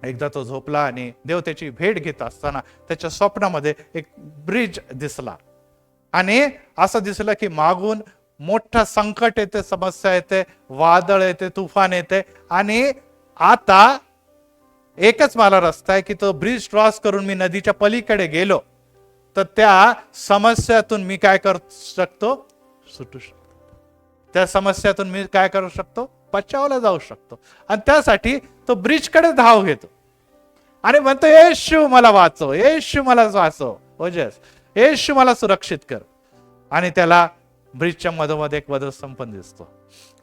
S1: एकदा तो झोपला आणि देव त्याची भेट घेत असताना त्याच्या स्वप्नामध्ये एक ब्रिज दिसला. आणि असं दिसलं की मागून मोठं संकट येते, समस्या येते, वादळ येते, तुफान येते. आणि आता एकच मला रस्ता आहे की तो ब्रिज क्रॉस करून मी नदीच्या पलीकडे गेलो तर त्या समस्यातून मी काय करू शकतो? सुटू शकतो. त्या समस्यातून मी काय करू शकतो? बचावला जाऊ शकतो. आणि त्यासाठी तो ब्रिजकडे धाव घेतो आणि म्हणतो, येशू मला वाचव, येशू मला वाचव, ओजस येशू मला सुरक्षित कर. आणि त्याला ब्रिजच्या मधोमध एक वधस्तंभ पण दिसतो.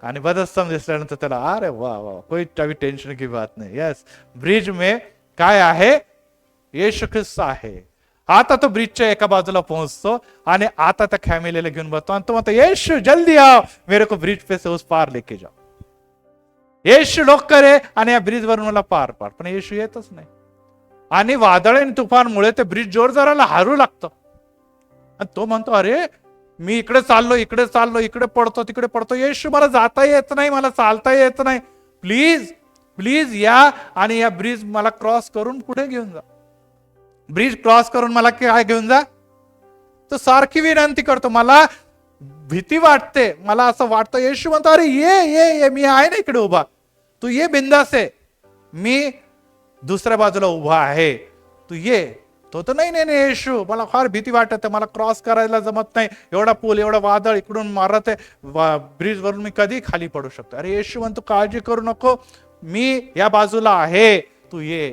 S1: आणि वधस्तंभ दिसल्यानंतर त्याला अरे वा वा, कोई अभी टेन्शन की बात नाही. यस, ब्रिज में काय आहे, येशू ख्रिस्त आहे. आता तो ब्रिजच्या एका बाजूला पोहोचतो आणि आता त्या फॅमिलीला घेऊन बसतो आणि तो म्हणतो, येशू जल्दी आओ, मेरे को ब्रिज पे से उस पार लेके जाओ. येशू लवकर आहे आणि या ब्रिज वरून मला पार पाड. पण येशू येतच नाही. आणि वादळ आणि तुफानमुळे ते ब्रिज जोर जोराला हारू लागतं. आणि तो म्हणतो, अरे मी इकडे चाललो, इकडे चाललो, इकडे पडतो, तिकडे पडतो, येशू मला जाता येत नाही, मला चालता येत नाही, प्लीज प्लीज या आणि या ब्रिज मला क्रॉस करून पुढे घेऊन जा. ब्रिज क्रॉस करून मला काय घेऊन जा. तो सारखी विनंती करतो, मला भीती वाटते, मला असं वाटतं. येशू म्हणतो, अरे ये ये ये, मी आहे ना इकडे उभा, तू ये, बिंदास आहे, मी दुसऱ्या बाजूला उभा आहे, तू ये. तो तर नाही नाही येशू, मला फार भीती वाटत, मला क्रॉस करायला जमत नाही, एवढा पूल, एवढा वादळ इकडून मारत आहे, ब्रिज वरून मी कधी खाली पडू शकतो. अरे येशू म्हणतो, काळजी करू नको, मी या बाजूला आहे, तू ये.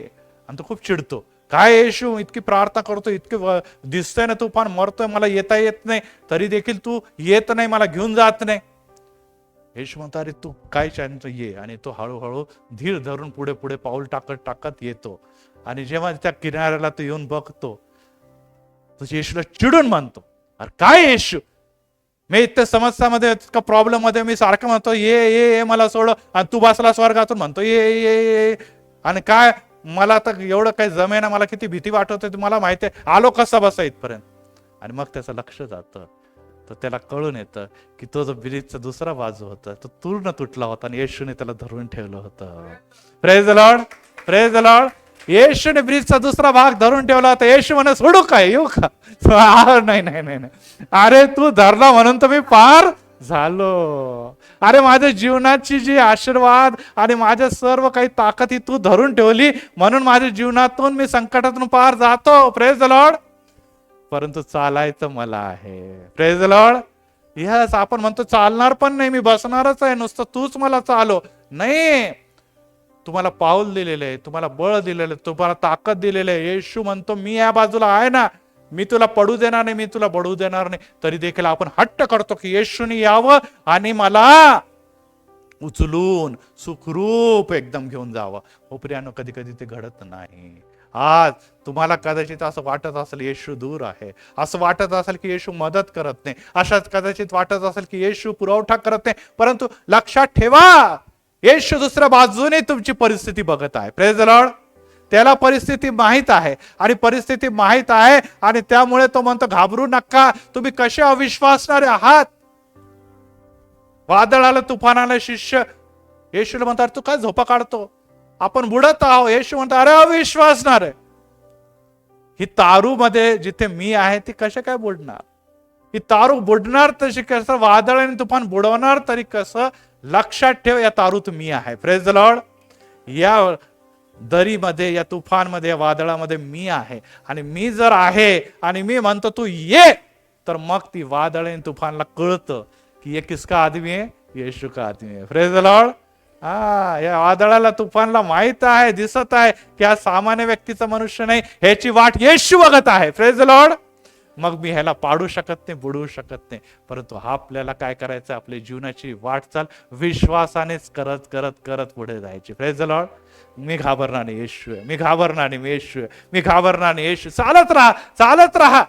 S1: आणि तो खूप चिडतो, काय येशू इतकी प्रार्थना करतो, इतके दिसतंय ना तुफान मरतोय, मला येता येत नाही, तरी देखील तू येत नाही, मला घेऊन जात नाही. येशू म्हणतो, अरे तू काय चालतो, ये. आणि तो हळूहळू धीर धरून पुढे पुढे पाऊल टाकत टाकत येतो. आणि जेव्हा त्या किनाऱ्याला तो येऊन बघतो, तो येशूला चिडून म्हणतो, अरे काय येशू, मी इतक्या समस्यामध्ये, इतका प्रॉब्लेम मध्ये, मी सारखं म्हणतो ये ये ये, मला सोड, आणि तू बसला स्वर्गातून म्हणतो ये ये ये. आणि काय, मला तर एवढं काही जमेना, मला किती भीती वाटत होती, मला माहिती आहे, आलो कसा बसा इथपर्यंत. आणि मग त्याचं लक्ष जातं, तर त्याला कळून येतं की तो जो ब्रिजचा दुसरा बाजू होता तो पूर्ण तुटला होता आणि येशूने त्याला धरून ठेवलं होतं. Praise the Lord, praise the Lord. येशूने ब्रिजचा दुसरा भाग धरून ठेवला होता. येशू म्हणे, सोडू काय, येऊ का? नाही नाही नाही, अरे तू धरला म्हणून तर मी पार झालो. अरे माझ्या जीवनाची जी आशीर्वाद आणि माझ्या सर्व काही ताकद ही तू धरून ठेवली, म्हणून माझ्या जीवनातून मी संकटातून पार जातो. Praise the Lord. परंतु चालायचं मला आहे. Praise the Lord. यस, आपण म्हणतो चालणार पण नाही, मी बसणारच आहे, नुसतं तूच मला चालव. नाही, तुम्हाला पाऊल दिलेलं आहे, तुम्हाला बळ दिलेलं आहे, तुम्हाला ताकद दिलेलं आहे. येशू म्हणतो, मी या बाजूला आहे ना, मी तुला पडू देणार नाही, मी तुला बडू देणार नाही. तरी देखील आपण हट्ट करतो की येशूने यावं आणि मला उचलून सुखरूप एकदम घेऊन जावं. हो प्रियानो, कधी कधी ते घडत नाही. आज तुम्हाला कदाचित असं वाटत असेल येशू दूर आहे, असं वाटत असेल की येशू मदत करत नाही, अशाच कदाचित वाटत असेल की येशू पुरवठा करत नाही. परंतु लक्षात ठेवा, येशू दुसऱ्या बाजूने तुमची परिस्थिती बघत आहे. Praise the Lord. त्याला परिस्थिती माहित आहे आणि परिस्थिती माहित आहे आणि त्यामुळे तो म्हणतो, घाबरू नका, तुम्ही कसे अविश्वासणारे आहात. वादळ आलं, तुफान आलं, शिष्य येशूला म्हणतात, तू काय झोपा काढतो, आपण बुडत आहोत. येशू म्हणतो, अरे अविश्वासणार आहे, ही तारू मध्ये जिथे मी आहे ती कशा काय बुडणार, ही तारू बुडणार तशी कसं, वादळ आणि तुफान बुडवणार तरी कसं. लक्षात ठेव, या तारूत मी आहे. Praise the Lord. या दरीमध्ये, या तुफानमध्ये, या वादळामध्ये मी आहे. आणि मी जर आहे आणि मी म्हणतो तू ये, तर मग ती वादळ आणि तुफानला कळतं की ये किसका आदमी आहे, येशू का आदमी आहे. Praise the Lord. या वादळाला तुफानला माहित आहे, दिसत आहे की हा सामान्य व्यक्तीचा मनुष्य नाही, ह्याची वाट येशू बघत आहे. Praise the Lord. मग मी ह्याला पाडू शकत नाही, बुडवू शकत नाही. परंतु आपल्याला काय करायचं, आपल्या जीवनाची वाटचाल विश्वासानेच करत करत करत पुढे जायची. Praise the Lord. मी घाबरणार नाही, येशू आहे, मी घाबरणार नाही, येशू आहे, मी घाबरणार नाही, येशू. चालत राहा, चालत राहा.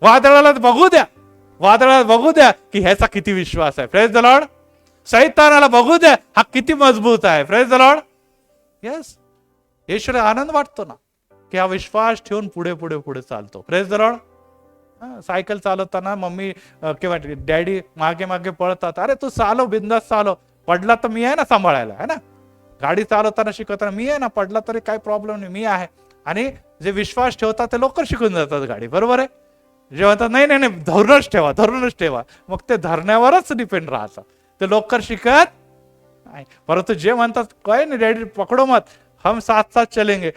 S1: वादळाला बघू द्या, वादळाला बघू द्या की ह्याचा किती विश्वास आहे. Praise the Lord. सैतानाला बघू द्या, हा किती मजबूत आहे. Praise the Lord. येस, येशूला आनंद वाटतो ना की हा विश्वास ठेवून पुढे पुढे पुढे चालतो. Praise the Lord. सायकल चालवताना मम्मी किंवा डॅडी मागे मागे पळतात, अरे तू चालव, बिंदास चालव, पडला तर मी आहे ना सांभाळायला, है ना. गाडी चालवताना शिकवताना मी आहे ना, पडला तरी काही प्रॉब्लेम नाही, मी आहे. आणि जे विश्वास ठेवतात ते लवकर शिकून जातात गाडी. बरोबर आहे. जे म्हणतात नाही नाही नाही, धरूनच ठेवा, धरूनच ठेवा, मग ते धरण्यावरच डिपेंड राहतात, ते लवकर शिकत नाही. परंतु जे म्हणतात काय नाही डॅडी पकडो मत, हम साथ साथ चलेंगे,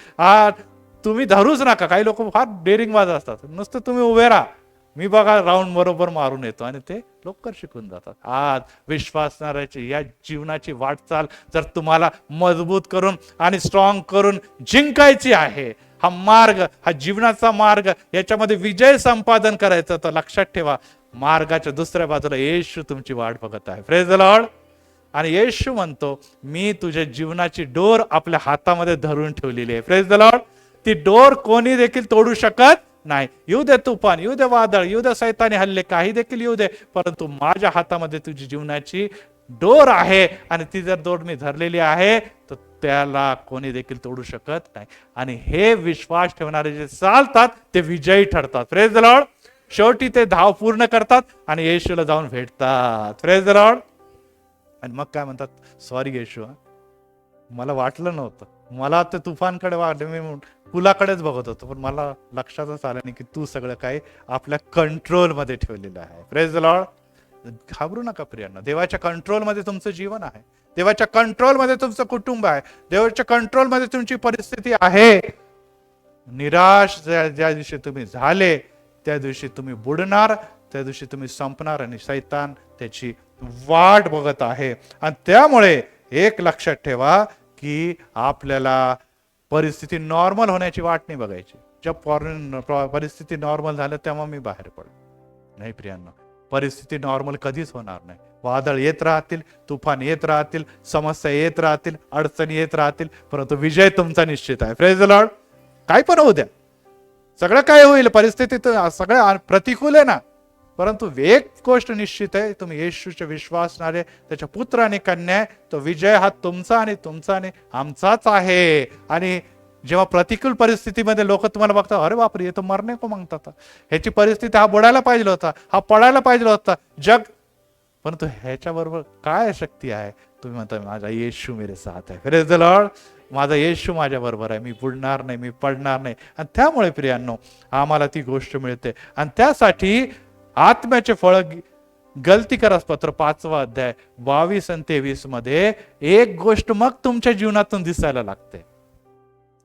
S1: तुम्ही धरूच नका. काही लोक फार डेअरिंगबाज असतात, नुसतं तुम्ही उभे राहा, मी बघा राऊंड बरोबर मारून येतो आणि ते लवकर शिकून जातात. आज विश्वासणाऱ्याची या जीवनाची वाटचाल जर तुम्हाला मजबूत करून आणि स्ट्रॉंग करून जिंकायची आहे, हा मार्ग, हा जीवनाचा मार्ग, याच्यामध्ये विजय संपादन करायचं, तर लक्षात ठेवा मार्गाच्या दुसऱ्या बाजूला येशू तुमची वाट बघत आहे. Praise the Lord. आणि येशू म्हणतो, मी तुझ्या जीवनाची डोर आपल्या हातामध्ये धरून ठेवलेली आहे. Praise the Lord. ती डोर कोणी देखील तोडू शकत नाही. येऊ दे तुफान, येऊ दे वादळ, येऊ दे सैतानी हल्ले, काही देखील येऊ दे, परंतु माझ्या हातामध्ये तुझी जीवनाची डोर आहे आणि ती जर डोर मी धरलेली आहे तर त्याला कोणी देखील तोडू शकत नाही. आणि हे विश्वास ठेवणारे जे चालतात ते विजयी ठरतात. Praise the Lord. शेवटी ते धाव पूर्ण करतात आणि येशूला जाऊन भेटतात. Praise the Lord. आणि मग काय म्हणतात, सॉरी येशू, मला वाटलं नव्हतं, मला ते तुफानकडे वाटलं, मी पुलाकडेच बघत होतो, पण मला लक्षातच आलं नाही की तू सगळं काही आपल्या कंट्रोलमध्ये ठेवलेलं आहे. Praise the Lord. घाबरू नका प्रियांनो, देवाच्या कंट्रोलमध्ये तुमचं जीवन आहे, देवाच्या कंट्रोलमध्ये तुमचं कुटुंब आहे, देवाच्या कंट्रोलमध्ये तुमची परिस्थिती आहे. निराश ज्या दिवशी तुम्ही झाले त्या दिवशी तुम्ही बुडणार, त्या दिवशी तुम्ही संपणार आणि शैतान त्याची वाट बघत आहे. आणि त्यामुळे एक लक्षात ठेवा की आपल्याला परिस्थिती नॉर्मल होण्याची वाट नाही बघायची. जेव्हा परिस्थिती नॉर्मल झालं तेव्हा मी बाहेर पडलो, नाही प्रियांनो, परिस्थिती नॉर्मल कधीच होणार नाही. वादळ येत राहतील, तुफान येत राहतील, समस्या येत राहतील, अडचणी येत राहतील, परंतु विजय तुमचा निश्चित आहे. Praise the Lord. काय पण होऊ द्या, सगळं काय होईल, परिस्थिती सगळं प्रतिकूल आहे ना, परंतु एक गोष्ट निश्चित आहे, तुम्ही येशूचे विश्वासणारे त्याच्या पुत्र आणि कन्या आहे, तो विजय हा तुमचा आणि आमचाच आहे. आणि जेव्हा प्रतिकूल परिस्थितीमध्ये लोक तुम्हाला बघतात, अरे बापरे, हे तर मरणे को मागतात, ह्याची परिस्थिती, हा बुडायला पाहिजे होता, हा पडायला पाहिजे होता जग, परंतु ह्याच्या बरोबर काय शक्ती आहे, तुम्ही म्हणता माझा येशू मेरे साथ आहे. Praise the Lord. माझा येशू माझ्या बरोबर आहे, मी बुडणार नाही, मी पडणार नाही. आणि त्यामुळे प्रियांनो आम्हाला ती गोष्ट मिळते. आणि त्यासाठी आत्म्याचे फळ, गलतीकरास पत्र 5वा अध्याय 22 आणि 23 मध्ये एक गोष्ट मग तुमच्या जीवनातून दिसायला लागते.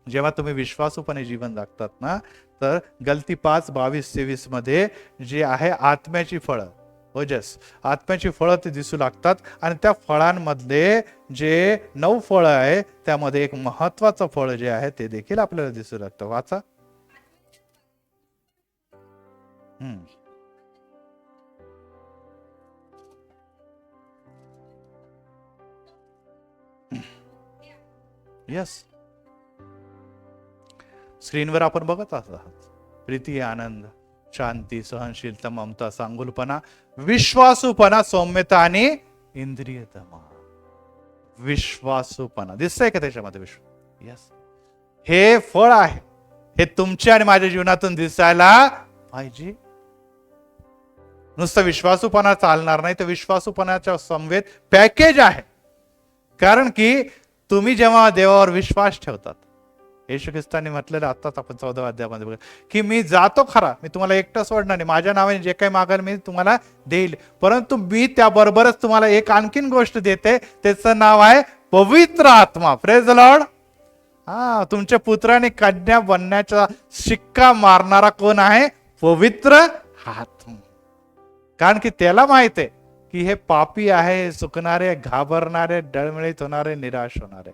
S1: जेव्हा तुम्ही विश्वासूपणे जीवन जगतात ना, तर गलती 5:22-23 मध्ये जे आहे आत्म्याची फळं, ओजस, आत्म्याची फळं ते दिसू लागतात. आणि त्या फळांमधले जे 9 फळं आहे त्यामध्ये एक महत्वाचं फळ जे आहे ते देखील आपल्याला दिसू लागतं. वाचा. यस, स्क्रीनवर आपण बघत आहात. प्रीती, आनंद, शांती, सहनशीलता, ममता, सांगुलपणा, विश्वासूपणा, सौम्यता आणि इंद्रिय दमा. विश्वासूपणा दिसतंय का त्याच्यामध्ये? यस, हे फळ आहे, हे तुमच्या आणि माझ्या जीवनातून दिसायला पाहिजे. नुसतं विश्वासूपणा चालणार नाही, तर विश्वासूपणाच्या समवेत पॅकेज आहे. कारण की तुम्ही जेव्हा देवावर विश्वास ठेवतात, येशू ख्रिस्तांनी म्हटलेलं आत्ताच आपण 14व्या अध्यायामध्ये बघा की मी जातो खरा, मी तुम्हाला एकटं सोडणार नाही, माझ्या नावाने जे काही मागाल मी तुम्हाला देईल, परंतु मी त्याबरोबरच तुम्हाला एक आणखीन गोष्ट देते, त्याचं नाव आहे पवित्र आत्मा. Praise the Lord. तुमच्या पुत्राने कन्या बनण्याचा शिक्का मारणारा कोण आहे? पवित्र आत्मा. कारण की त्याला माहित आहे की हे पापी आहे, चुकणारे, घाबरणारे, डळमळीत होणारे, निराश होणारे,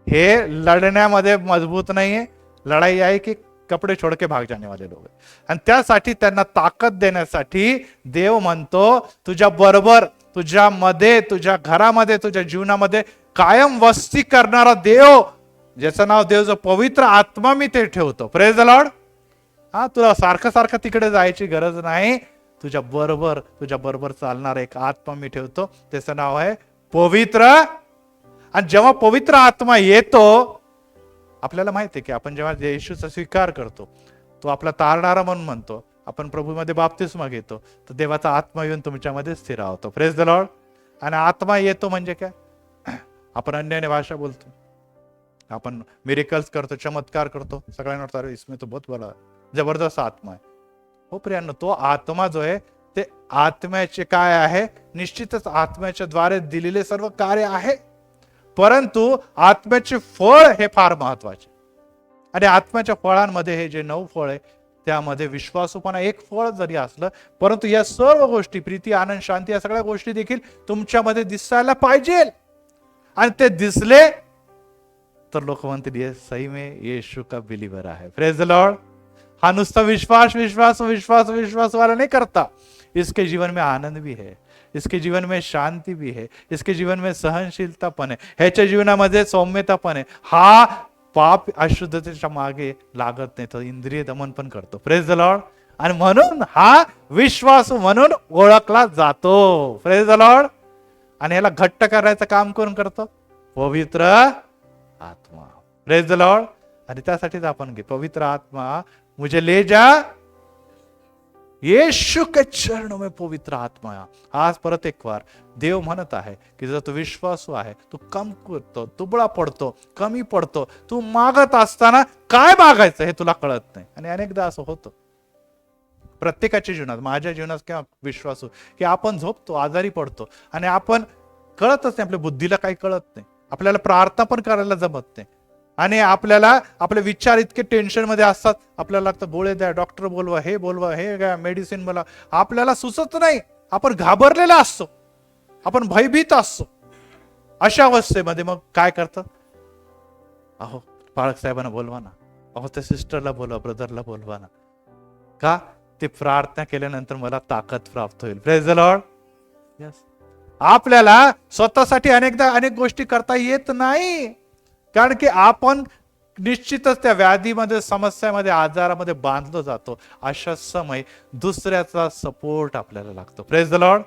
S1: हे लढण्यामध्ये मजबूत नाहीये. लढाई आहे की कपडे छोड़ के भाग जाने वाले लोग. आणि त्यासाठी त्यांना ताकद देण्यासाठी देव म्हणतो, तुझ्या बरोबर, तुझ्यामध्ये, तुझ्या घरामध्ये, तुझ्या जीवनामध्ये कायम वस्ती करणारा देव, ज्याचं नाव देव, जो पवित्र आत्मा, मी ते ठेवतो. Praise the Lord. तुला सारखं सारखं तिकडे जायची गरज नाही, तुझ्या बरोबर चालणारा एक आत्मा मी ठेवतो, त्याचं नाव आहे पवित्र. आणि जेव्हा पवित्र आत्मा येतो, आपल्याला माहिती आहे की आपण जेव्हा येशूचा स्वीकार करतो, तो आपला तारणारा म्हणून म्हणतो, आपण प्रभूमध्ये बाप्तिस्मा घेतो, तर देवाचा आत्मा येऊन तुमच्यामध्ये स्थिर होतो. Praise the Lord. आणि आत्मा येतो म्हणजे काय? आपण अन्याने भाषा बोलतो, आपण मिरेकल्स करतो, चमत्कार करतो, सगळ्यांना वाटतं अरे इसमें तो बहुत बड़ा जबरदस्त आत्मा आहे. हो प्रियांनो, तो आत्मा जो आहे ते आत्म्याचे काय आहे? निश्चितच आत्म्याच्या द्वारे दिलेले सर्व कार्य आहे, परंतु आत्म्याचे फळ हे फार महत्वाचे. आणि आत्म्याच्या फळांमध्ये हे जे 9 फळ आहे त्यामध्ये विश्वासूपणा एक फळ जरी असलं, परंतु या सर्व गोष्टी, प्रीती, आनंद, शांती, या सगळ्या गोष्टी देखील तुमच्यामध्ये दिसायला पाहिजे. आणि ते दिसले तर लोक म्हणतील ये सही में येशू का बिलीवर आहे. Praise the Lord. हा नुसता विश्वास विश्वास विश्वास विश्वास वाला नहीं करता. इसके जीवन में आनंद भी है, इसके जीवन में शांति भी है, इसके जीवन में सहनशीलता पण आहे, ह्याच्या जीवनामध्ये सौम्यता पण आहे. हा पाप अशुद्धतेच्या मागे लागत नाही, तो इंद्रिय दमन पण करतो. Praise the Lord. आणि म्हणून हा विश्वास म्हणून ओळखला जातो. Praise the Lord. आणि याला घट्ट करायचं काम कोण करतो? पवित्र आत्मा. Praise the Lord. आणि त्यासाठीच आपण घे, पवित्र आत्मा मुझे ले जा येशू के चरणों में, पवित्र आत्मा. आज परत एक बार देव म्हणत आहे की जर तू विश्वासू आहे, तू कम करतो, दुबळा पडतो, कमी पडतो, तू मागत असताना काय मागायचं हे तुला कळत नाही. आणि अनेकदा असं होतं प्रत्येकाच्या जीवनात, माझ्या जीवनात किंवा विश्वासू, की आपण झोपतो, आजारी पडतो आणि आपण कळतच नाही, आपल्या बुद्धीला काही कळत नाही, आपल्याला प्रार्थना पण करायला जमत नाही. आणि आपल्याला आपले विचार इतके टेन्शन मध्ये असतात, आपल्याला लागतं गोळे द्या, डॉक्टर बोलवा, हे बोलवा, हे काय मेडिसिन बोला, आपल्याला सुचत नाही, आपण घाबरलेला असतो, आपण भयभीत असतो. अशा अवस्थेमध्ये मग काय करतं? अहो पाळक साहेबांना बोलवा ना, अहो त्या सिस्टरला बोलवा, ब्रदरला बोलवा ना. का? ते प्रार्थना केल्यानंतर मला ताकद प्राप्त होईल. Praise the Lord. यस. आपल्याला स्वतःसाठी अनेकदा अनेक गोष्टी करता येत नाही, कारण की आपण निश्चितच त्या व्याधीमध्ये, समस्यामध्ये, आजारामध्ये बांधलो जातो. अशा समय दुसऱ्याचा सपोर्ट आपल्याला लागतो. Praise the Lord.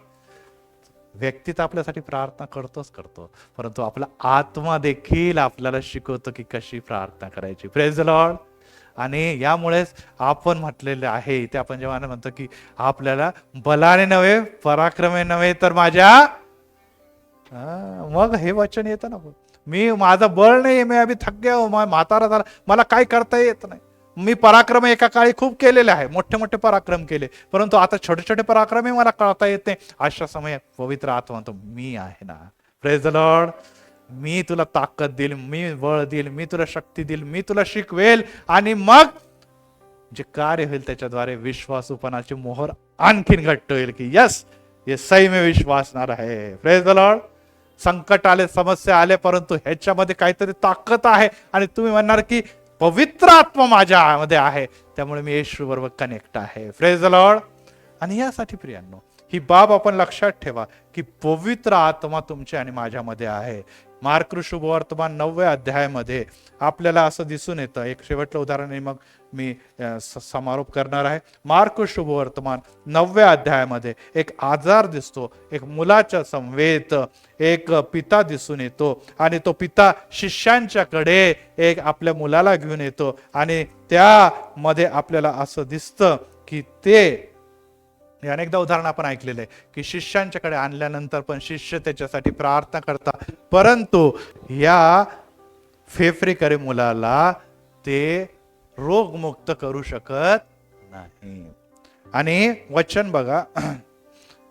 S1: व्यक्ती तर आपल्यासाठी प्रार्थना करतो, परंतु आपला आत्मा देखील आपल्याला शिकवतो की कशी प्रार्थना करायची. Praise the Lord. आणि यामुळेच आपण म्हटलेले आहे, ते आपण जेव्हा म्हणतो की आपल्याला बलाने नव्हे, पराक्रमे नव्हे, तर माझ्या, मग हे वचन येतं ना, मी माझं बळ नाही, मी अभि थक गया हूं, म्हातारा झाला, मला काय करता येत नाही. मी पराक्रम एका काळी खूप केलेले आहे, मोठे मोठे पराक्रम केले, परंतु आता छोटे छोटे पराक्रम मला कळता येत नाही. अशा समयात पवित्र आत्मा म्हणतो मी आहे ना. Praise the Lord. मी तुला ताकद देईल, मी बळ देईल, मी तुला शक्ती देईल, मी तुला शिकवेल. आणि मग जे कार्य होईल त्याच्याद्वारे विश्वासूपणाची मोहर आणखीन घट्ट होईल की यस ये सही में विश्वासणार आहे. Praise the Lord. संकट आले, समस्या आले, परंतु ह्याच्यामध्ये काहीतरी ताकद आहे आणि तुम्ही म्हणणार की पवित्र आत्मा माझ्यामध्ये आहे, त्यामुळे मी येशू बरोबर कनेक्ट आहे. Praise the Lord. आणि यासाठी प्रियांनो ही बाब आपण लक्षात ठेवा की पवित्र आत्मा तुमच्या आणि माझ्यामध्ये आहे. मार्क शुभवर्तमान 9व्या अध्यायामध्ये आपल्याला असं दिसून येतं. एक शेवटचं उदाहरण आहे, मग मी समारोप करणार आहे. मार्क शुभवर्तमान 9व्या अध्यायामध्ये एक आजार दिसतो, एक मुलाच्या समवेत एक पिता दिसून येतो आणि तो पिता शिष्यांच्याकडे एक आपल्या मुलाला घेऊन येतो आणि त्यामध्ये आपल्याला असं दिसतं की ते, अनेकदा उदाहरण आपण ऐकलेलं आहे की शिष्यांच्याकडे आणल्यानंतर पण शिष्य त्याच्यासाठी प्रार्थना करतात, परंतु या फेफरेकरी मुलाला ते रोगमुक्त करू शकत नाही. आणि वचन बघा,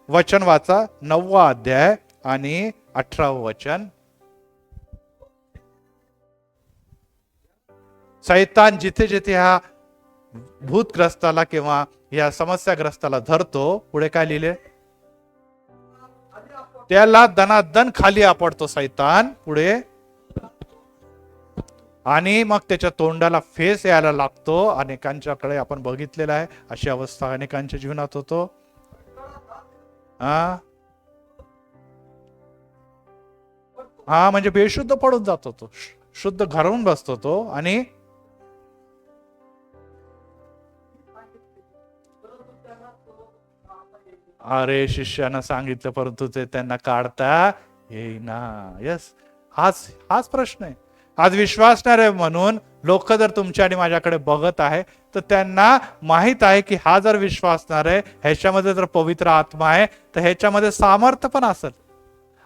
S1: वचन वाचा 9वा अध्याय आणि 18वं वचन. सैतान जिथे जिथे हा भूतग्रस्ताला किंवा या समस्याग्रस्ताला धरतो, पुढे काय लिहिले? त्याला दनादन खाली आपडतो सैतान पुढे, आणि मग त्याच्या तोंडाला फेस यायला लागतो. अनेकांच्याकडे आपण बघितलेलं आहे, अशी अवस्था अनेकांच्या जीवनात होतो. हा म्हणजे बेशुद्ध पडून जातो तो, शुद्ध घरून बसतो तो. आणि अरे शिष्यानं सांगितलं परंतु ते त्यांना काढता येईना. यस, हाच प्रश्न आहे. आज विश्वासणार आहे म्हणून लोक जर तुमच्या आणि माझ्याकडे बघत आहे तर त्यांना माहित आहे की हा जर विश्वासणार आहे, ह्याच्यामध्ये जर पवित्र आत्मा आहे, तर ह्याच्यामध्ये सामर्थ्य पण असेल.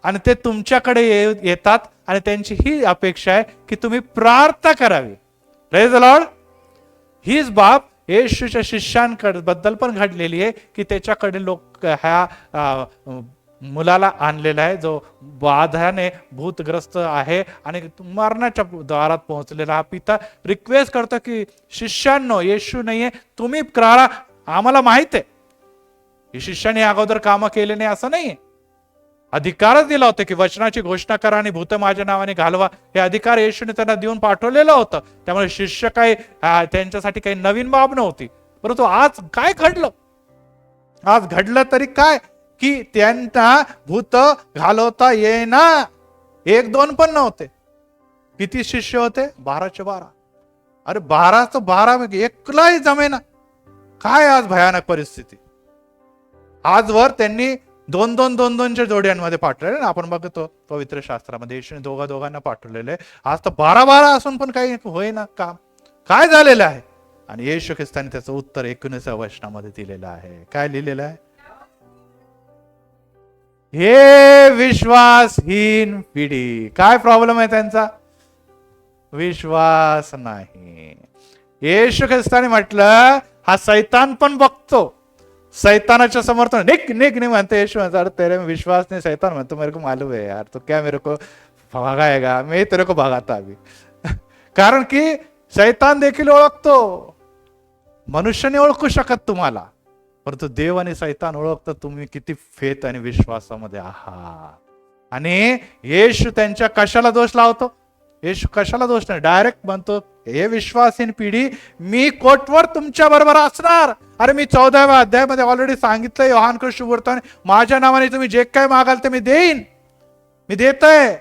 S1: आणि ते तुमच्याकडे येतात आणि त्यांची ही अपेक्षा आहे की तुम्ही प्रार्थना करावी. Praise the Lord. हीच बाब येशूच्या शिष्यांकडे बद्दल पण घडलेली आहे की त्याच्याकडे लोक ह्या मुलाला आणलेला आहे, जो बाधाने भूतग्रस्त आहे आणि मरणाच्या दारात पोहोचलेला हा पिता रिक्वेस्ट करतो की शिष्यांनो, येशू नाहीये, तुम्ही करा, आम्हाला माहित आहे ही शिष्याने अगोदर कामं केले नाही असं नाहीये. अधिकारच दिला होता की वचनाची घोषणा करा आणि भूत माझ्या नावाने घालवा, हे अधिकार येशूने त्यांना देऊन पाठवलेलं होतं. त्यामुळे शिष्य काही त्यांच्यासाठी काही नवीन बाब नव्हती. परंतु आज काय घडलं, आज घडलं तरी काय की त्यांना भूत घालवता येईना. 1-2 पण नव्हते. किती शिष्य होते? 12चे 12. अरे 12चं 12 एकलाही जमेना. काय आज भयानक परिस्थिती. आजवर त्यांनी 2-2 जोड्यांमध्ये पाठवलेले ना, आपण बघतो पवित्र शास्त्रामध्ये येशूने दोघांना पाठवलेले. आज तर 12 असून पण काही होईना काम. काय झालेलं आहे? आणि येशू ख्रिस्ताने त्याचं उत्तर 19व्या वचनामध्ये दिलेलं आहे. काय लिहिलेलं आहे? हे विश्वासहीन पिढी. काय प्रॉब्लेम आहे त्यांचा? विश्वास नाही. येशू ख्रिस्ताने म्हटलं हा सैतान पण बघतो. सैतानाच्या समोर तो निक निक नहीं म्हणते. येशू म्हणतो तेरे में विश्वास नहीं. सैतान म्हणतो मेरे को मालूम है यार, तो क्या मेरे को भगाएगा, मैं तेरे को भगाता अभी. कारण की सैतान देखील ओळखतो. मनुष्याने ओळखू शकत तुम्हाला, परंतु देव आणि सैतान ओळखतात तुम्ही किती फेथ आणि विश्वासामध्ये आहात. आणि येशू त्यांच्या कशाला दोष लावतो? येशू कशाला दोष नाही, डायरेक्ट म्हणतो हे विश्वासहीन पिढी, मी कोटवर तुमच्या बरोबर असणार. अरे मी 14व्या अध्यायामध्ये ऑलरेडी सांगितलंय योहान शुभवर्तमाने, माझ्या नावाने तुम्ही जे काय मागाल ते मी देईन, मी देतोय,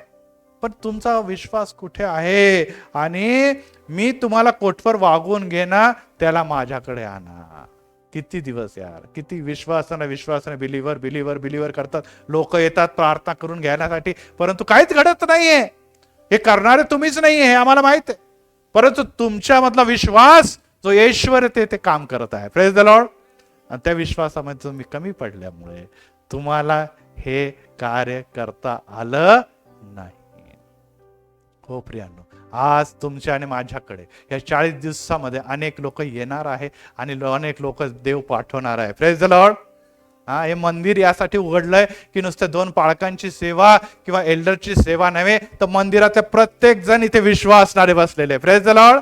S1: पण तुमचा विश्वास कुठे आहे? आणि मी तुम्हाला कोटवर वागवून घेणार, त्याला माझ्याकडे आणा. किती दिवस यार, किती विश्वासाने बिलीवर बिलीवर बिलीवर करतात लोक, येतात प्रार्थना करून घेण्यासाठी, परंतु काहीच घडत नाहीये. हे करणारे तुम्हीच नाहीये हे आम्हाला माहित आहे, परंतु तुमच्यामधला विश्वास जो ईश्वर ते काम करत आहे. Praise the Lord. आणि त्या विश्वासामध्ये तुम्ही कमी पडल्यामुळे तुम्हाला हे कार्य करता आलं नाही. हो प्रियांनो, आज तुमच्या आणि माझ्याकडे या 40 दिवसामध्ये अनेक लोक येणार आहे आणि अनेक लोक देव पाठवणार आहे. Praise the Lord. हे मंदिर यासाठी उघडलंय की नुसते 2 पाळकांची सेवा किंवा एल्डरची सेवा नव्हे, तर मंदिराचे प्रत्येक जण इथे विश्वास असणारे बसलेले. Praise the Lord.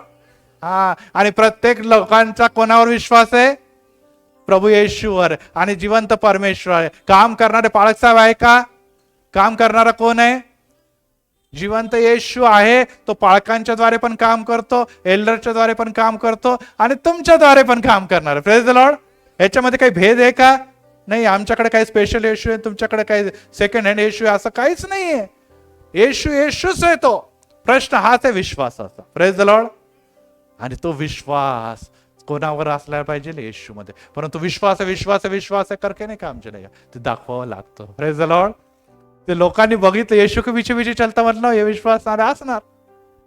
S1: आणि प्रत्येक लोकांचा कोणावर विश्वास आहे? प्रभू येशूवर आणि जिवंत परमेश्वर आहे. काम करणारे पाळक साहेब आहे का? काम करणारा कोण आहे? जिवंत येशू आहे. तो पाळकांच्या द्वारे पण काम करतो, एल्डरच्या द्वारे पण काम करतो आणि तुमच्या द्वारे पण काम करणार. Praise the Lord. याच्यामध्ये काही भेद आहे का? नाही. आमच्याकडे काही स्पेशल येशू आहे, तुमच्याकडे काही सेकंड हँड येशू आहे, असं काहीच नाहीये. येशू येशूच आहे तो. प्रश्न हाच आहे विश्वासाचा. Praise the Lord. आणि तो विश्वास कोणावर असला पाहिजे? येशू मध्ये. परंतु विश्वास आहे करके नाही काम चलेगा, ते दाखवावं लागतं. Praise the Lord. ते लोकांनी बघितलं येशू के पीछे पीछे चलता म्हटलं हे विश्वास असणार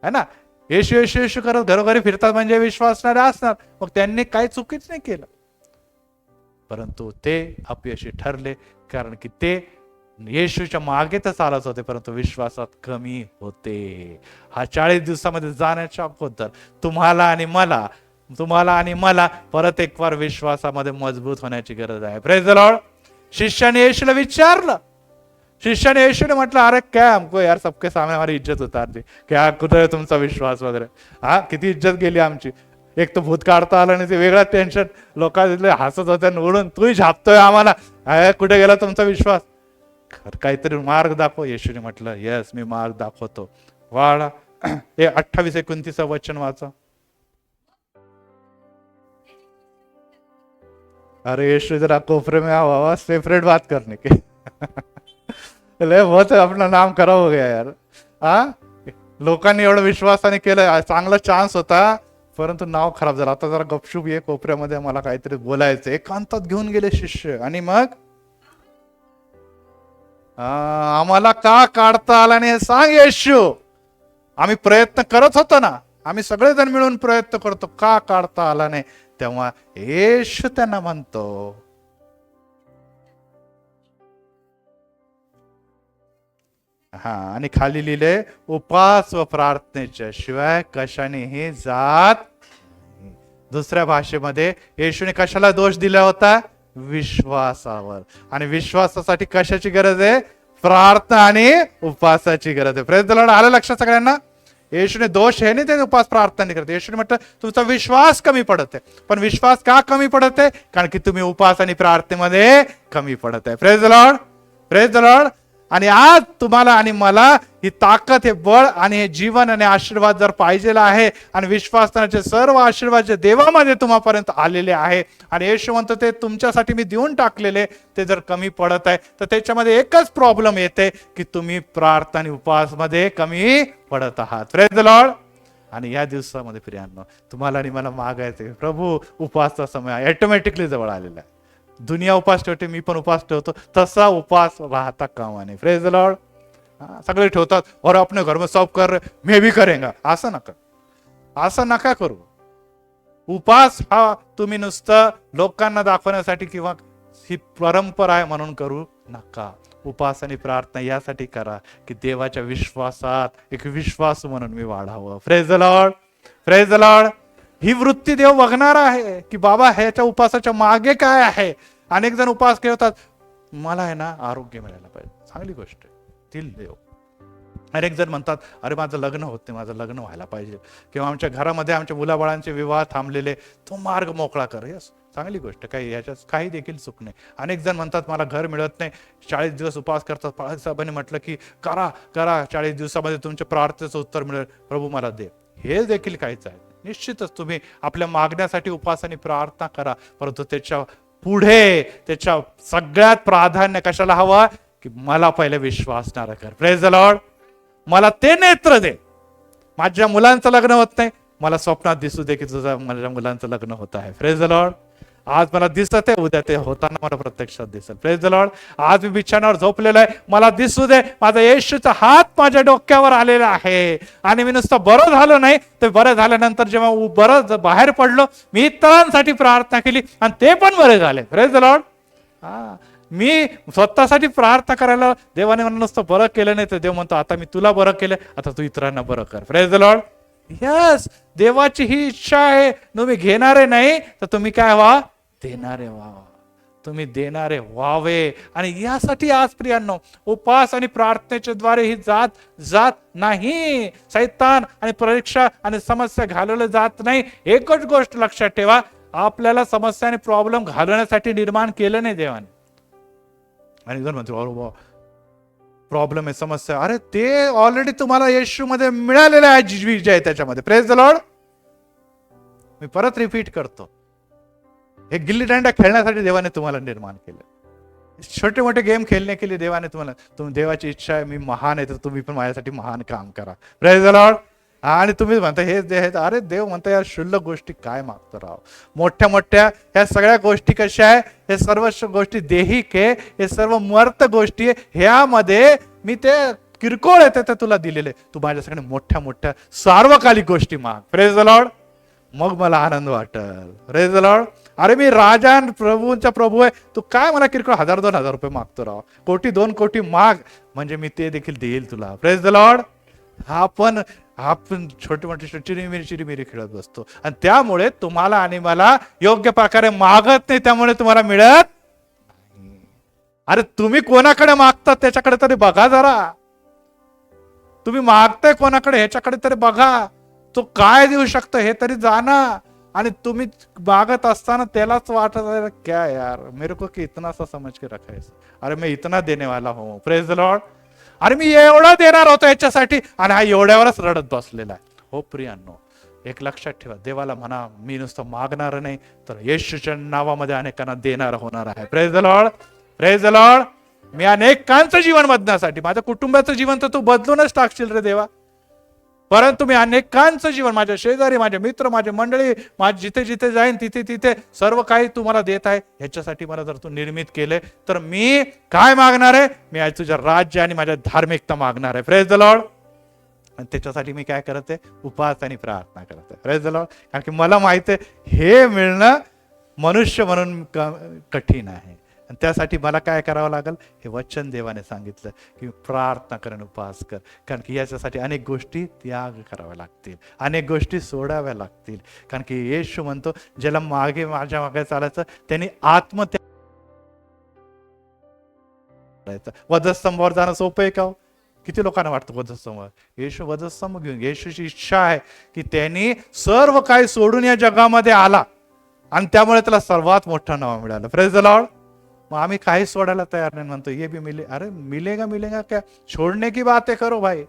S1: है ना. येशू येशू येशू करत घरोघरी फिरतात म्हणजे विश्वास असणारे असणार. मग त्यांनी काही चुकीच नाही केलं, परंतु ते अपयशी ठरले, कारण की ते येशूच्या मागे तर चालत होते परंतु विश्वासात कमी होते. हा 40 दिवसामध्ये जाण्याच्या अगोदर तुम्हाला आणि मला परत एक बार विश्वासामध्ये मजबूत होण्याची गरज आहे. Praise the Lord. शिष्याने येशूला विचारलं, शिष्याने येशूने म्हटलं अरे क्या हमको यार सबके सामने हमारी इज्जत उतार दी, क्या कुठे आहे तुमचा विश्वास वगैरे. किती इज्जत गेली आमची. एक तर भूत काढता आलं नाही, ते वेगळं टेन्शन. लोकांना हसत होत्या उडून, तूही झापतोय आम्हाला, कुठे गेला तुमचा विश्वास? काहीतरी मार्ग दाखव. येशूने म्हटलं येस मी मार्ग दाखवतो. वाढा. हे 28-29 वचन वाचा. अरे यीशु जरा कोपरे में आओ, सेपरेट बात करने के. ले बहुत अपना नाम खराब हो गया यार. लोकांनी एवढं विश्वासाने केलं, चांगला चान्स होता, परंतु नाव खराब झालं. आता जरा गपशूप ये कोपऱ्यामध्ये, मला काहीतरी बोलायचं. एकांतात घेऊन गेले शिष्य. आणि मग आम्हाला का काढता आला नाही सांग येशू. आम्ही प्रयत्न करत होतो ना, आम्ही सगळेजण मिळून प्रयत्न करतो, का काढता आला नाही? तेव्हा येशू त्यांना म्हणतो आणि खाली लिहिले उपास व प्रार्थनेच्या शिवाय कशानेही जात. दुसऱ्या भाषेमध्ये येशूने कशाला दोष दिला होता? विश्वासावर. आणि विश्वासासाठी कशाची गरज आहे? प्रार्थना आणि उपवासाची गरज आहे. Praise the Lord. आलं लक्षात सगळ्यांना? येशूने दोष हे नाही ते उपास प्रार्थना नाही करत. येशूने म्हटलं तुमचा विश्वास कमी पडत आहे. पण विश्वास का कमी पडत आहे? कारण की तुम्ही उपास आणि प्रार्थनेमध्ये कमी पडत आहे. Praise the Lord. Praise the Lord. आणि आज तुम्हाला आणि मला ही ताकद, हे बळ आणि हे जीवन आणि आशीर्वाद जर पाहिजेला आहे, आणि विश्वासाचे सर्व आशीर्वाद जे देवामध्ये तुम्हापर्यंत आलेले आहे, आणि येशू म्हणतो ते तुमच्यासाठी मी देऊन टाकलेले, ते जर कमी पडत आहे तर त्याच्यामध्ये एकच प्रॉब्लेम येते की तुम्ही प्रार्थना आणि उपवासमध्ये कमी पडत आहात. Praise the Lord. आणि या दिवसामध्ये प्रियांनो तुम्हाला आणि मला मागायचे, प्रभू उपासचा समय ऑटोमॅटिकली जवळ आलेला आहे. दुनिया उपास ठेवते, मी पण उपास ठेवतो, तसा उपास राहता कामा नये. Praise the Lord. सगळे ठेवतात और अपने घर में सब कर मैं भी करेंगा, असं नका, असं नका करू. उपास हा तुम्ही नुसतं लोकांना दाखवण्यासाठी किंवा ही परंपरा आहे म्हणून करू नका. उपास आणि प्रार्थना यासाठी करा की देवाच्या विश्वासात एक विश्वास म्हणून मी वाढावं. Praise the Lord. Praise the Lord. ही वृत्ती देव बघणार आहे की बाबा ह्याच्या उपासाच्या मागे काय आहे. अनेक जण उपास ठेवतात, मला आहे ना आरोग्य मिळायला पाहिजे, चांगली गोष्ट आहे, दिल देव. अनेक जण म्हणतात अरे माझं लग्न होत नाही, माझं लग्न व्हायला पाहिजे, किंवा आमच्या घरामध्ये आमच्या मुलाबाळांचे विवाह थांबलेले, तो मार्ग मोकळा कर. यस, चांगली गोष्ट, काही याच्यात काही देखील चूक नाही. अनेक जण म्हणतात मला घर मिळत नाही, 40 दिवस उपवास करतात. साहेबांनी म्हटलं की करा करा, 40 दिवसामध्ये तुमच्या प्रार्थनेचं उत्तर मिळेल, प्रभू मला दे. हे देखील काहीच आहे. निश्चितच तुम्ही आपल्या मागण्यासाठी उपवास आणि प्रार्थना करा, परंतु त्याच्या पुढे त्याच्या सगळ्यात प्राधान्य कशाला हवं की मला पहिले विश्वासणारा कर. Praise the Lord. मला ते नेत्र दे. माझ्या मुलांचं लग्न होत नाही, मला स्वप्नात दिसू दे की तुझं माझ्या मुलांचं लग्न होत आहे. Praise the Lord. आज मला दिसत आहे, उद्या ते होताना मला प्रत्यक्षात दिसेल. Praise the Lord. आज मी बिछाण्यावर झोपलेलो आहे, मला दिसू दे माझा येशूचा हात माझ्या डोक्यावर आलेला आहे, आणि मी नुसतं बरं झालं नाही, ते बरं झाल्यानंतर जेव्हा बरं बाहेर पडलो, मी इतरांसाठी प्रार्थना केली आणि ते पण बरे झाले. Praise the Lord. मी स्वतःसाठी प्रार्थना करायला देवाने मला नुसतं बरं केलं नाही, तर देव म्हणतो आता मी तुला बरं केलं, आता तू इतरांना बरं कर. Praise the Lord. यस, देवाची ही इच्छा आहे, तुम्ही घेणारे नाही तर तुम्ही काय व्हा, देणारे व्हा. तुम्ही देणारे व्हावे. आणि यासाठी आज प्रियांनो उपवास आणि प्रार्थनेच्या द्वारे ही जात नाही. शैतान आणि परीक्षा आणि समस्या घालवल्या जात नाही. एकच गोष्ट लक्षात ठेवा, आपल्याला समस्या आणि प्रॉब्लेम घालवण्यासाठी निर्माण केलं नाही देवाने. आणि जर म्हणतो प्रॉब्लेम आहे, समस्या, अरे ते ऑलरेडी तुम्हाला येशू मध्ये मिळालेलं आहे, विजय त्याच्यामध्ये. Praise the Lord. मी परत रिपीट करतो, हे गिल्ली डंडा खेळण्यासाठी देवाने तुम्हाला निर्माण केलं. छोटे मोठे गेम खेळणे के लिए देवाने तुम्हाला, तुम्ही देवाची इच्छा आहे मी महान आहे तर तुम्ही पण माझ्यासाठी महान काम करा. Praise the Lord. आणि तुम्ही म्हणता हे अरे देव म्हणता यार शुल्लक गोष्टी काय मागतो राव. मोठ्या मोठ्या ह्या सगळ्या गोष्टी कशा आहे, हे सर्व गोष्टी देहिक आहे, हे सर्व मर्त गोष्टी आहे. ह्यामध्ये मी ते किरकोळ येते ते तुला दिलेले, तू माझ्यासाठी मोठ्या मोठ्या सार्वकालिक गोष्टी माग. Praise the Lord. मग मला आनंद वाटेल. Praise the Lord. अरे मी राजा प्रभूंचा प्रभू आहे, तू काय मला किरकोळ 1000-2000 रुपये मागतो राव, 1-2 कोटी माग, म्हणजे मी ते देखील देईल तुला. Praise the Lord. आपण छोटे मोठे चिरीमिरी खेळत बसतो, आणि त्यामुळे तुम्हाला आणि मला योग्य प्रकारे मागत नाही, त्यामुळे तुम्हाला मिळत नाही. अरे तुम्ही कोणाकडे मागतात त्याच्याकडे तरी बघा जरा. तुम्ही मागताय कोणाकडे ह्याच्याकडे तरी बघा, तो काय देऊ शकतो हे तरी जाणा. आणि तुम्ही मागत असताना त्यालाच वाटत क्या यार मेरे को कि इतना सा समझ के रखा है, अरे मैं इतना देने वाला हूं. Praise the Lord. अरे मी एवढं देणार होतो याच्यासाठी, आणि हा एवढ्यावरच रडत बसलेला आहे. हो प्रियांनो, एक लक्षात ठेवा, देवाला म्हणा मी नुसतं मागणार नाही तर येशूच्या नावामध्ये अनेकांना देणार होणार आहे. Praise the Lord. Praise the Lord. मी अनेकांचं जीवन बदलण्यासाठी, माझ्या कुटुंबाचं जीवन तर तू बदलूनच टाकशील रे देवा, परंतु मी अनेकांचं जीवन, माझ्या शेजारी, माझे मित्र, माझे मंडळी, माझे जिथे जिथे जाईन तिथे तिथे सर्व काही तू मला देत आहे. ह्याच्यासाठी मला जर तू निर्मित केले तर मी काय मागणार आहे, मी आज तुझ्या राज्य आणि माझ्या धार्मिकता मागणार आहे. Praise the Lord. आणि त्याच्यासाठी मी काय करते, उपवास आणि प्रार्थना करते. Praise the Lord. कारण की मला माहिती आहे हे मिळणं मनुष्य म्हणून कठीण आहे, आणि त्यासाठी मला काय करावं लागेल, हे वचन देवाने सांगितलं की प्रार्थना कर, उपवास कर. कारण की याच्यासाठी अनेक गोष्टी त्याग कराव्या लागतील, अनेक गोष्टी सोडाव्या लागतील. कारण की येशू म्हणतो ज्याला माझ्या मागे चालायचं त्यांनी आत्मत्याग करायचं. वधस्तंभावर जाणं सोपं आहे का हो? किती लोकांना वाटतं वधस्तंभावर? येशू वधस्तंभ घेऊन, येशूची इच्छा आहे की त्यांनी सर्व काही सोडून या जगामध्ये आला आणि त्यामुळे त्याला सर्वात मोठं नाव मिळालं. Praise the Lord. मग आम्ही काही सोडायला तयार नाही, म्हणतो ये भी मिले. अरे मिलेगा मिलेगा क्या, छोड़ने की बातें करो भाई,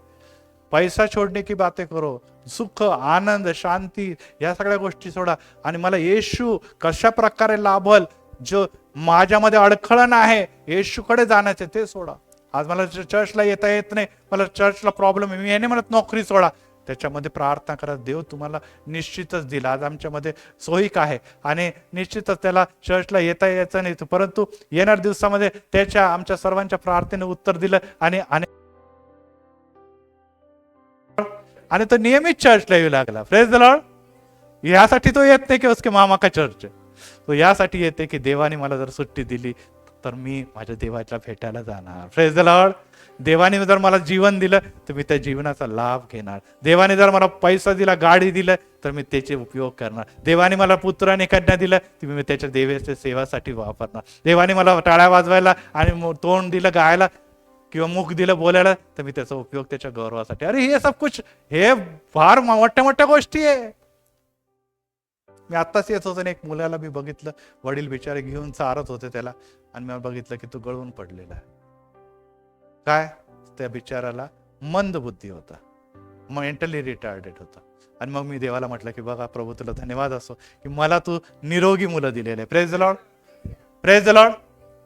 S1: पैसा छोड़ने की बातें करो, सुख आनंद शांती या सगळ्या गोष्टी सोडा आणि मला येशू कशा प्रकारे लाभल, जो माझ्यामध्ये अडखळण आहे येशूकडे जाण्याचे ते सोडा. आज मला चर्चला येता येत नाही, मला चर्चला प्रॉब्लेम आहे, मी हे नाही म्हणत नोकरी सोडा, त्याच्यामध्ये प्रार्थना करा, देव तुम्हाला निश्चितच दिला. आज आमच्यामध्ये सोयीक आहे आणि निश्चितच त्याला चर्चला येता यायचं नाही, परंतु येणार दिवसामध्ये त्याच्या आमच्या सर्वांच्या प्रार्थनेने उत्तर दिलं आणि तो नियमित चर्चला येऊ लागला. Praise the Lord. यासाठी तो येत नाही की उसके मामा का चर्च, तो यासाठी येते की देवाने मला जर सुट्टी दिली तर मी माझ्या देवाला भेटायला जाणार. Praise the Lord. देवाने जर मला जीवन दिलं तर मी त्या जीवनाचा लाभ घेणार. देवाने जर मला पैसा दिला, गाडी दिलं तर मी त्याचे उपयोग करणार. देवाने मला पुत्र आणि कन्या दिलं तर मी त्याच्या देवाच्या सेवासाठी वापरणार. देवाने मला टाळ्या वाजवायला आणि तोंड दिलं गायला किंवा मुख दिलं बोलायला तर मी त्याचा उपयोग त्याच्या गौरवासाठी. अरे हे सब कुछ, हे फार मोठ्या मोठ्या गोष्टी आहे. मी आत्ताच येत होतो, एक मुलाला मी बघितलं, वडील बिचारे घेऊन चारत होते त्याला आणि मी बघितलं की तो गळून पडलेला आहे. काय, त्या बिचाराला मंद बुद्धी होता, मेंटली रिटार्डेड होता. आणि मग मी देवाला म्हटलं की बघा प्रभू तुला धन्यवाद असो की मला तू निरोगी मुलं दिलेले. Praise the Lord. Praise the Lord.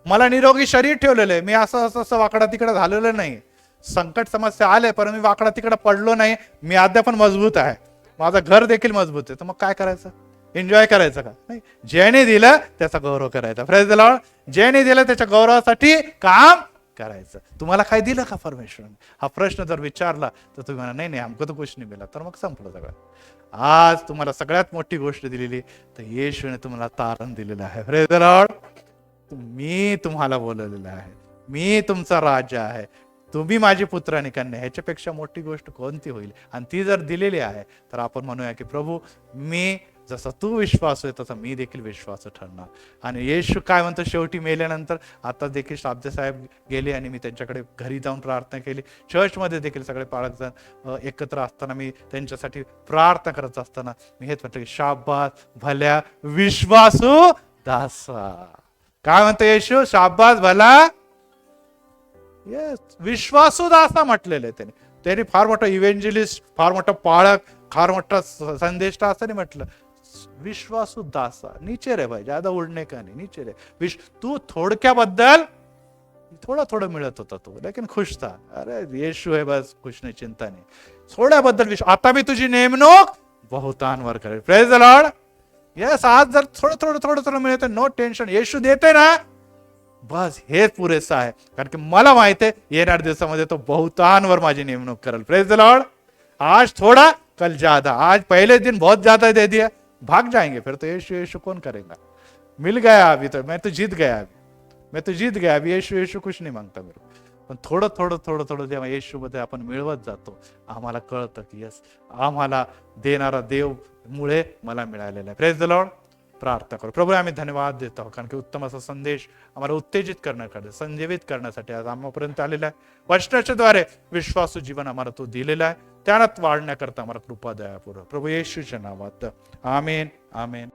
S1: मला निरोगी शरीर ठेवलेलं आहे. मी असं वाकडा तिकडे झालेलं नाही. संकट समस्या आले पण मी वाकडा तिकडे पडलो नाही. मी अद्याप पण मजबूत आहे, माझं घर देखील मजबूत आहे. तर मग काय करायचं, एन्जॉय करायचं का नाही? ज्याने दिलं त्याचा गौरव करायचा. Praise the Lord. ज्याने दिलं त्याच्या गौरवासाठी काम करायचं. तुम्हाला काय दिलं का परमेश्वराने, हा प्रश्न जर विचारला तर तुम्ही म्हणा नाही हमको तो कुछ नाही मिला, तर मग संपलं सगळं. आज तुम्हाला सगळ्यात मोठी गोष्ट दिलेली तर येशूने तुम्हाला तारण दिलेलं आहे. Praise the Lord. मी तुम्हाला बोलवलेलं आहे, मी तुमचा राजा आहे, तुम्ही माझी पुत्र आणि कन्या. ह्याच्यापेक्षा मोठी गोष्ट कोणती होईल? आणि ती जर दिलेली आहे तर आपण म्हणूया की प्रभू मी जसा तू विश्वासू आहे तसा मी देखील विश्वासू ठरणार. आणि येशू काय म्हणतो शेवटी मेल्यानंतर, आता देखील शाब्दे साहेब गेले आणि मी त्यांच्याकडे घरी जाऊन प्रार्थना केली. चर्चमध्ये देखील सगळे पाळक जण एकत्र असताना मी त्यांच्यासाठी प्रार्थना करत असताना मी हेच म्हटलं की शाबास भल्या विश्वासू दासा. काय म्हणतो येशू? शाबास भला विश्वासू दासा म्हटलेलं आहे त्यांनी फार मोठा इव्हेंजलिस्ट, फार मोठा पाळक, फार मोठा संदेष्टा असं नाही म्हटलं. विश्वासू दासा, नीचे रे भाई, ज्यादा उडणे का नाही, नीचे रे. तू थोडक्याबद्दल थोडं मिळत होता तू, लेकिन खुश था. अरे येशू आहे बस, खुश नाही, चिंता नाही. थोड्याबद्दल आता मी तुझी नेमणूक बहुतांवर करेल. Praise the Lord. यस. आज जर थोडं मिळतं, नो टेन्शन, येशू देते ना, बस हेच पुरेसं आहे. कारण की मला माहित आहे येणार दिवसामध्ये तो बहुतांवर माझी नेमणूक करेल. Praise the Lord. आज थोड़ा कल ज्यादा, आज पहले दिन बहुत ज्यादा दे दिया, भाग जाएंगे फिर तो यीशु कौन करेगा? मिल गया अभी तो, मैं तो जीत गया अभी, यीशु कुछ नहीं मांगता मेरे को. पण थोडं जेव्हा येशू मध्ये आपण मिळवत जातो आम्हाला कळतं की यस, आम्हाला देणारा देव मुळे मला मिळालेला आहे. Praise the Lord. प्रार्थना करू. प्रभू आम्ही धन्यवाद देतो कारण की उत्तम असा संदेश आम्हाला उत्तेजित करण्यासाठी, संजीवित करण्यासाठी आज आम्हापर्यंत आलेला आहे. वचनाच्या द्वारे विश्वासू जीवन आम्हाला तो दिलेला आहे, त्यात वाढण्याकरता आम्हाला कृपा द्या. प्रभू येशूच्या नावात आमेन. आमेन.